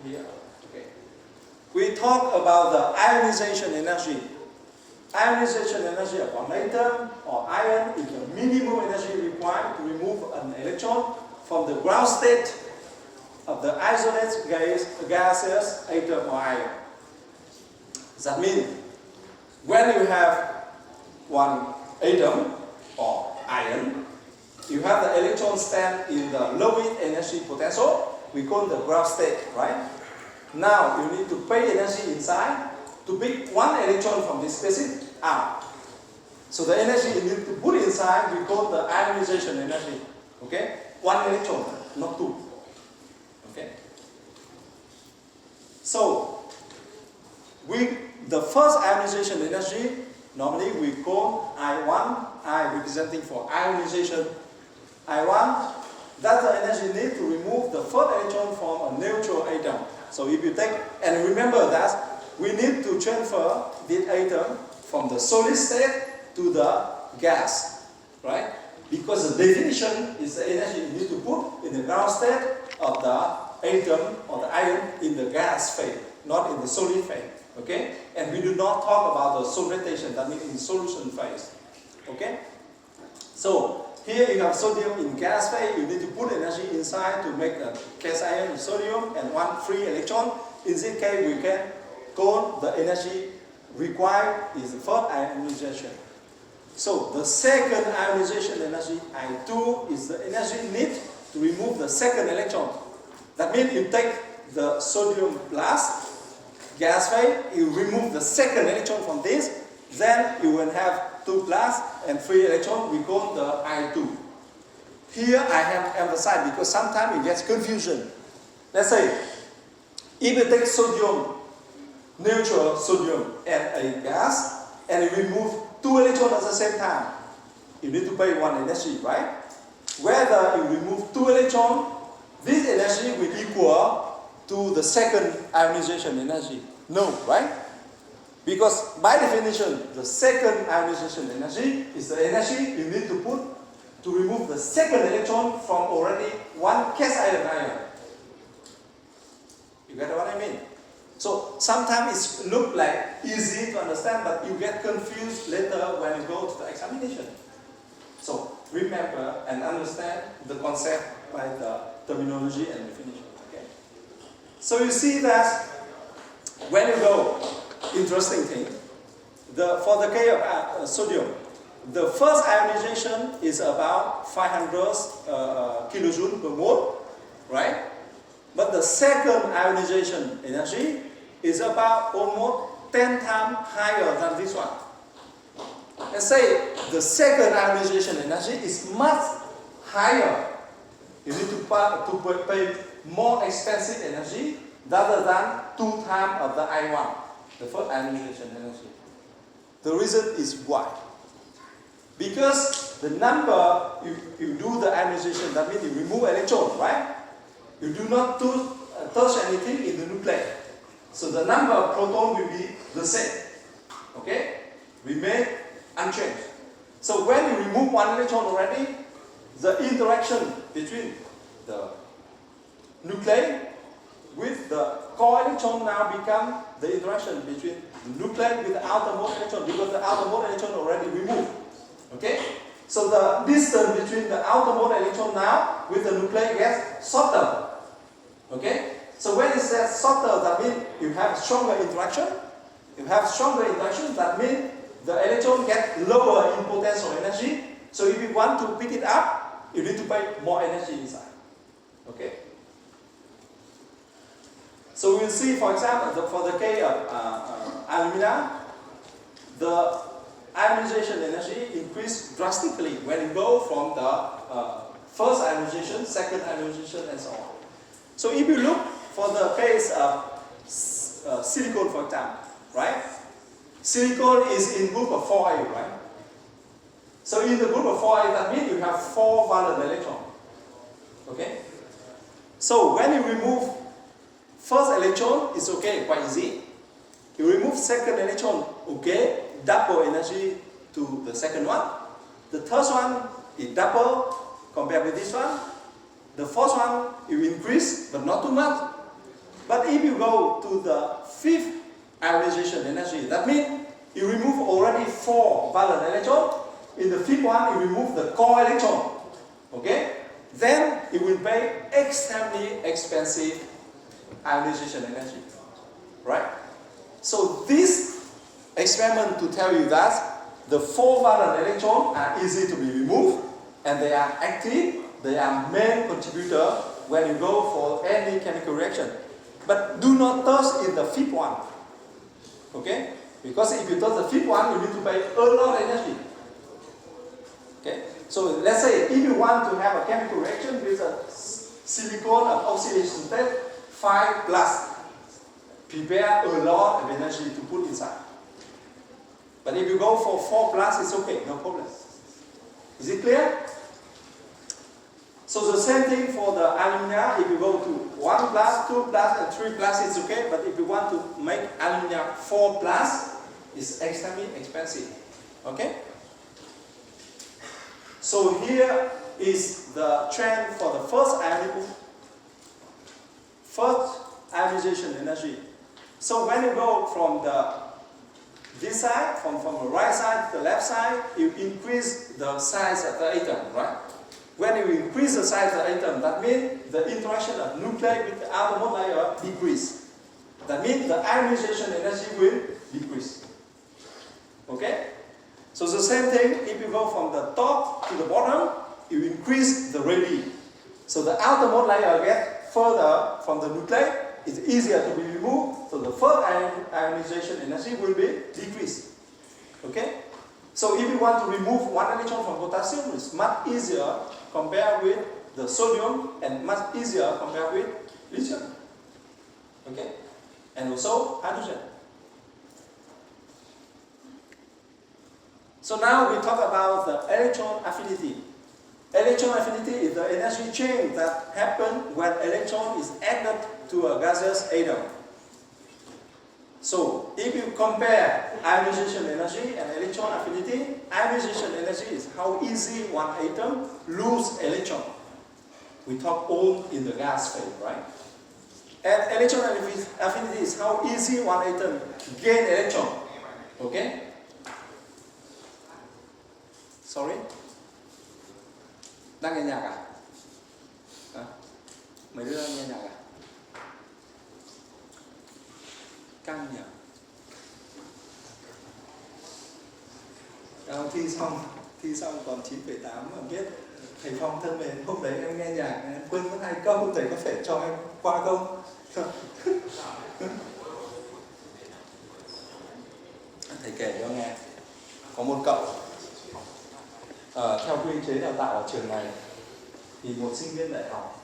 Here, okay. We talk about the ionization energy. Ionization energy of an atom or ion is the minimum energy required to remove an electron from the ground state of the isolated gaseous atom or ion. That means when you have one atom or ion, you have the electron stand in the lowest energy potential. We call the ground state, right? Now you need to pay energy inside to pick one electron from this space out. So the energy you need to put inside, we call the ionization energy. Okay? One electron, not two. Okay? So the first ionization energy, normally we call I1, I representing for ionization. I1, that's the energy needed to remove the first electron from a neutral atom. So if you take, and remember that we need to transfer this atom from the solid state to the gas, right? Because the definition is the energy you need to put in the ground state of the atom or the ion in the gas phase, not in the solid phase, okay? And we do not talk about the solidization, that means in solution phase, okay? So here you have sodium in gas phase, you need to put energy inside to make a cation ion sodium and one free electron. In this case, we can call the energy required is the first ionization. So the second ionization energy, I2, is the energy needed to remove the second electron. That means you take the sodium plus gas phase, you remove the second electron from this, then you will have 2 plus and 3 electrons, we call the I2. Here I have emphasized because sometimes it gets confusion. Let's say, if you take sodium, neutral sodium and a gas, and you remove 2 electrons at the same time, you need to pay 1 energy, right? Whether you remove 2 electrons, this energy will equal to the second ionization energy. No, right? Because by definition, the second ionization energy is the energy you need to put to remove the second electron from already one cast ion. You get what I mean? So sometimes it looks like easy to understand, but you get confused later when you go to the examination. So remember and understand the concept by the terminology and definition. Okay? So you see that when you go, interesting thing, for the case of sodium, the first ionization is about 500 kilojoule per mole, right? But the second ionization energy is about almost 10 times higher than this one. Let's say the second ionization energy is much higher. You need to pay more expensive energy rather than 2 times of the I1, the first ionization energy. The reason is why? Because the number you do the ionization, that means you remove electron, right? You do not touch anything in the nuclei. So the number of protons will be the same. Okay? Remain unchanged. So when you remove 1 electron already, the interaction between the nuclei with the core electron now become the interaction between the nuclei with the outermost electron, because the outermost electron already removed. Okay? So the distance between the outermost electron now with the nuclei gets shorter. Okay? So when it says shorter, that means you have stronger interaction. You have stronger interaction, that means the electron gets lower in potential energy. So if you want to pick it up, you need to pay more energy inside. Okay? So we'll see, for example, for the case of alumina, the ionization energy increases drastically when you go from the first ionization, second ionization, and so on. So if you look for the case of silicon, for example, right? Silicon is in group of 4A, right? So in the group of 4A, that means you have 4 valence electrons. Okay? So when you remove first electron, it's okay, quite easy. You remove second electron, okay, double energy to the second one. The third one is double compared with this one. The fourth one, you increase, but not too much. But if you go to the fifth ionization energy, that means you remove already 4 valence electrons. In the fifth one, you remove the core electron. Okay? Then you will pay extremely expensive ionization energy. Right? So this experiment to tell you that the 4 valence electrons are easy to be removed, and they are active, they are main contributor when you go for any chemical reaction. But do not touch in the fifth one. Okay? Because if you touch the fifth one, you need to pay a lot of energy. Okay? So let's say if you want to have a chemical reaction with a silicon of oxidation state 5 plus, prepare a lot of energy to put inside. But if you go for 4 plus, it's okay, no problem. Is it clear? So the same thing for the alumina. If you go to 1 plus, 2 plus, and 3 plus, it's okay. But if you want to make alumina 4 plus, it's extremely expensive. Okay? So here is the trend for the first ionization energy. So when you go from this side, from the right side to the left side, you increase the size of the atom, right? When you increase the size of the atom, that means the interaction of nuclei with the outermost layer decrease. That means the ionization energy will decrease. Okay? So the same thing, if you go from the top to the bottom, you increase the radii. So the outermost layer gets further from the nuclei, it's easier to be removed, so the first ionization energy will be decreased. Okay? So if you want to remove 1 electron from potassium, it's much easier compared with the sodium and much easier compared with lithium. Okay? And also hydrogen. So now we talk about the electron affinity. Electron affinity is the energy change that happens when electron is added to a gaseous atom. So if you compare ionization energy and electron affinity, ionization energy is how easy one atom lose electron. We talk all in the gas phase, right? And electron affinity is how easy one atom gain electron. Okay? Sorry? Đang nghe nhạc à? À? Mấy đứa đang nghe nhạc à? Căng nhỉ? Thi xong còn 9,8 mà biết thầy Phong thân mến, hôm đấy em nghe nhạc em quên mất 2 câu, thầy có thể cho em qua không? Thầy kể cho nghe. Có một cậu theo quy chế đào tạo ở trường này thì một sinh viên đại học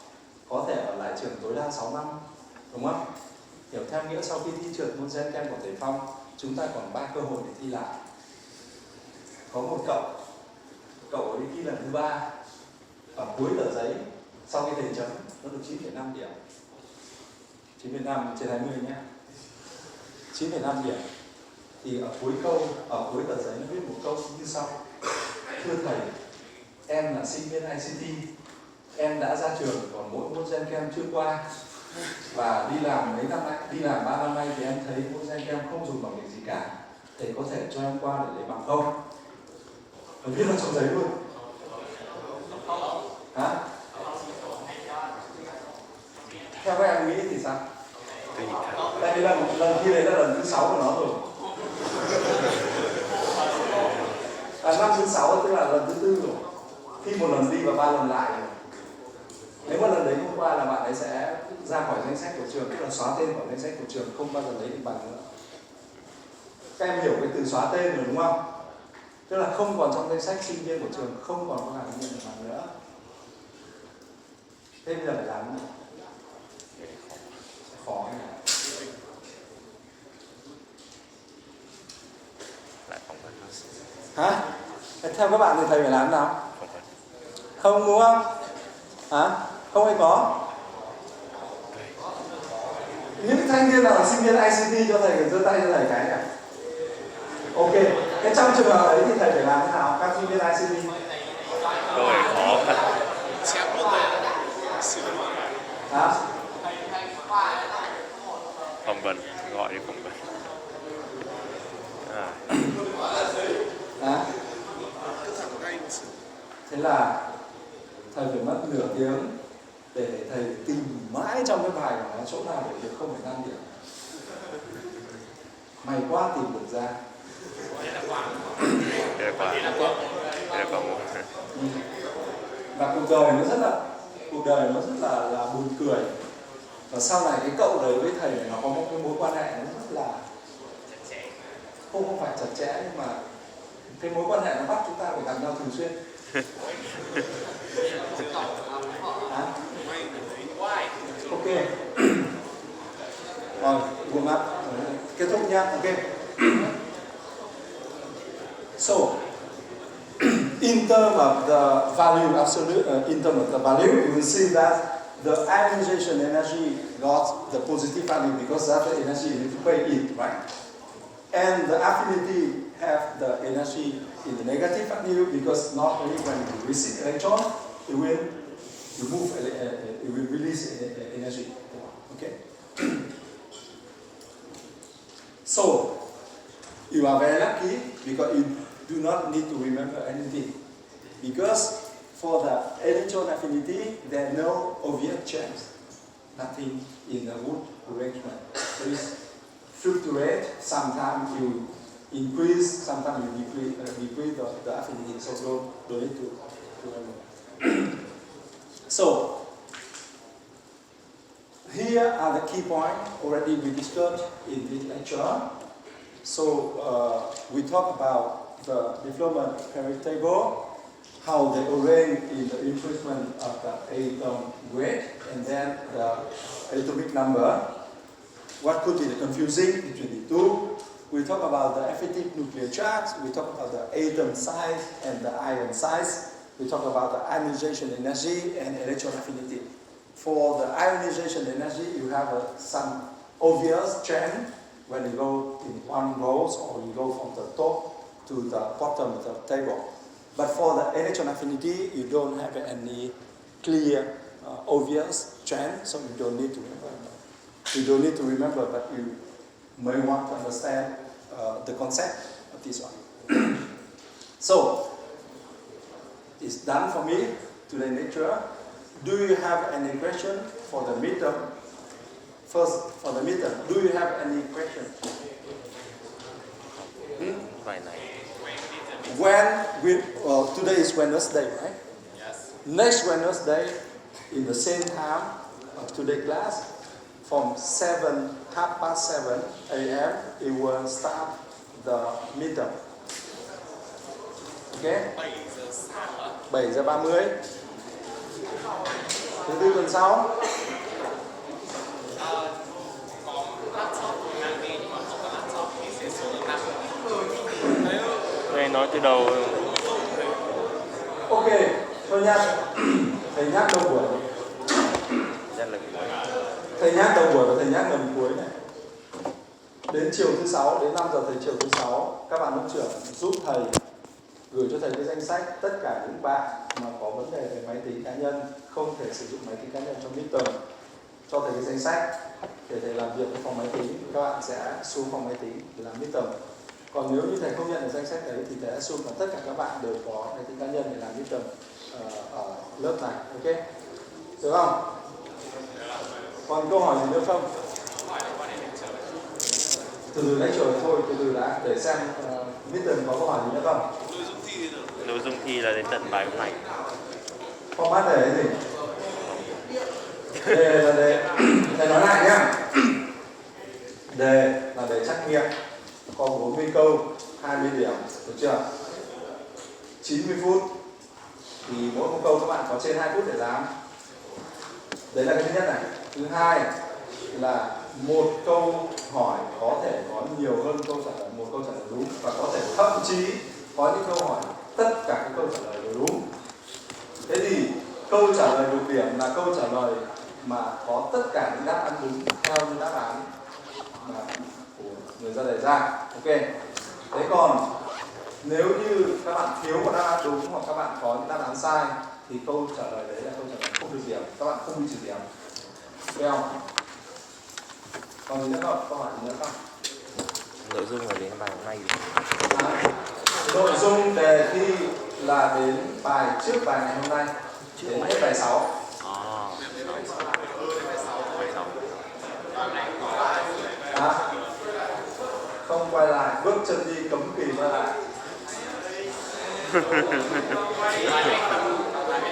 có thể ở lại trường tối đa 6 năm, đúng không? Hiểu theo nghĩa sau khi thi trượt môn Gen Chem của thầy Phong, chúng ta còn 3 cơ hội để thi lại. Có một cậu ấy thi lần thứ 3, ở cuối tờ giấy sau khi thầy chấm nó được 9,5 điểm. 9,5 trên 20 nhé. 9,5 điểm. Thì ở cuối tờ giấy nó viết một câu như sau: thưa thầy, em là sinh viên ICT, em đã ra trường còn mỗi môn Gen Chem chưa qua, và đi làm 3 năm nay thì em thấy môn Gen Chem không dùng bằng việc gì cả, thầy có thể cho em qua để lấy bằng không? Nó viết vào trong giấy luôn. Hả? Theo các em nghĩ thì sao? Tại vì lần thi đấy là lần thứ 6 của nó rồi. Năm thứ 6 tức là lần thứ 4 rồi. Thi một lần đi và 3 lần lại rồi. Nếu mà lần đấy không qua là bạn ấy sẽ ra khỏi danh sách của trường, tức là xóa tên khỏi danh sách của trường, không bao giờ lấy được bằng nữa. Các em hiểu cái từ xóa tên rồi đúng không? Tức là không còn trong danh sách sinh viên của trường, không còn có khả năng nhận được bằng nữa. Thế bây giờ phải làm gì? Khó nhỉ? Lại phỏng vấn. Hả? Theo các bạn thì thầy phải làm thế nào? Không đúng không? Hả? Không hay có? Những thanh niên nào là sinh viên ICT cho thầy giơ tay cho thầy cái này. Ok. Thế trong trường hợp đấy thì thầy phải làm thế nào? Các sinh viên ICT? Câu này khó. Hả? Phỏng vấn, gọi đi phỏng vấn. Hả? Thế là thầy phải mất nửa tiếng để thầy tìm mãi trong cái bài của nó chỗ nào để được 0,5 điểm. May quá tìm được ra. Đây là quả một. Và cuộc đời nó rất là buồn cười. Và sau này cái cậu đấy với thầy này nó có một cái mối quan hệ nó rất là không phải chặt chẽ, nhưng mà cái mối quan hệ nó bắt chúng ta phải gặp nhau thường xuyên. Ok. Rồi, buồn mắt. Kết thúc nhá. Ok. So, in terms of the value, in terms of the value, you will see that the ionization energy got the positive value because that's the energy you need to pay in, right? And the affinity have the energy in the negative value because not only when you receive electron, it will it will release energy. Okay. So you are very lucky because you do not need to remember anything, because for the electron affinity there are no obvious change, nothing in the Wood arrangement. There is fluctuate. Sometimes you increase, sometimes you decrease the affinity. So don't need to remember. So here are the key points already we discussed in this lecture. So we talk about the development periodic table, how they arrange in the infringement of the atom weight and then the atomic number. What could be the confusing between the two? We talk about the effective nuclear charge, we talk about the atom size and the ion size, we talk about the ionization energy and electron affinity. For the ionization energy, you have some obvious trend when you go in one rows or you go from the top to the bottom of the table. But for the electron affinity, you don't have any clear, obvious trend, so you don't need to remember. You don't need to remember, but you may want to understand the concept of this one. So, it's done for me today lecture. Do you have any question for the midterm? First, for the midterm, do you have any question? Bài này Today is Wednesday, right? Yes. Next Wednesday, in the same time of today class, from 7:30 a.m., it will start the midterm. Okay? 7:30. Thứ tư tuần sau. Đây nói từ đầu. Ok, thôi nha. Thầy nhắc đầu buổi. Rất là Thầy nhắc đầu buổi và thầy nhắc lần cuối này. Đến chiều thứ 6, đến 5 giờ thầy chiều thứ 6, các bạn lớp trưởng giúp thầy gửi cho thầy cái danh sách tất cả những bạn mà có vấn đề về máy tính cá nhân, không thể sử dụng máy tính cá nhân trong midterm, cho thầy cái danh sách để thầy làm việc với phòng máy tính. Các bạn sẽ xuống phòng máy tính để làm midterm. Còn nếu như thầy không nhận được danh sách đấy thì thầy sẽ assume là tất cả các bạn đều có máy tính cá nhân để làm midterm ở lớp này. Ok? Được không? Còn câu hỏi gì nữa không? Từ từ lecture thôi, từ từ đã để xem midterm có câu hỏi gì nữa không? nội dung thi là đến tận bài hôm nay. Format đề là gì? Đề là đề. Thầy nói lại nhá. Đề là đề trắc nghiệm. Có 40 câu, 20 điểm, được chưa? 90 phút. Thì mỗi một câu các bạn có trên 2 phút để làm. Đấy là cái thứ nhất này. Thứ hai là một câu hỏi có thể có nhiều hơn câu trả lời, một câu trả lời đúng, và có thể thậm chí có những câu hỏi tất cả các câu trả lời đều đúng. Thế thì câu trả lời được điểm là câu trả lời mà có tất cả những đáp án đúng theo những đáp án mà của người ra đề ra. Ok. Thế còn nếu như các bạn thiếu một đáp án đúng hoặc các bạn có những đáp án sai thì câu trả lời đấy là câu trả lời không được điểm, các bạn không bị trừ điểm. Ok không? Còn gì nữa không? Câu hỏi gì nữa không? Nội dung là đến bài hôm nay. Nội dung đề thi là đến bài trước bài ngày hôm nay, đến hết bài 6. Không quay lại, bước chân đi cấm kỳ quay lại.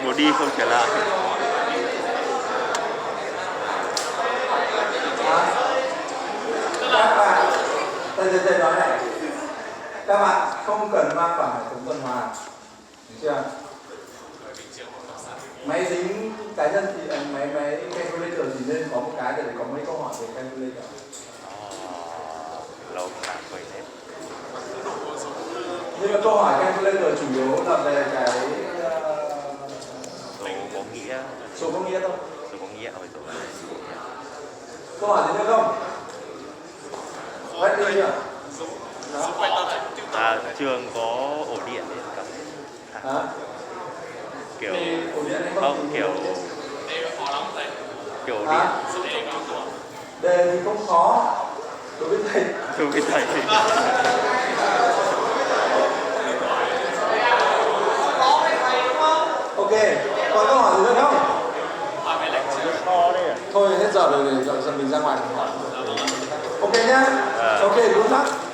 Một đi không trở lại. Các bạn, thầy nói này, các bạn không cần mang bảng hệ thống tuần hoàn, được chưa? Máy tính cá nhân thì máy calculator thì nên có một cái để có mấy câu hỏi về calculator. Lâu làm vậy thế. Nhưng mà câu hỏi calculator chủ yếu là về cái Số có nghĩa. số có nghĩa thôi. Số có nghĩa rồi rồi. Câu hỏi gì nữa không? Vách đi chưa? Trường có ổ điện đấy cắm. Hả? Kiểu Ổ điện hay không kiểu ổ hả? điện. Đề thì không khó đối với thầy. Đối với thầy. Ok, còn câu hỏi gì nữa không? Thôi hết giờ rồi, mình ra ngoài hỏi. Ok nhá. Ok, good luck.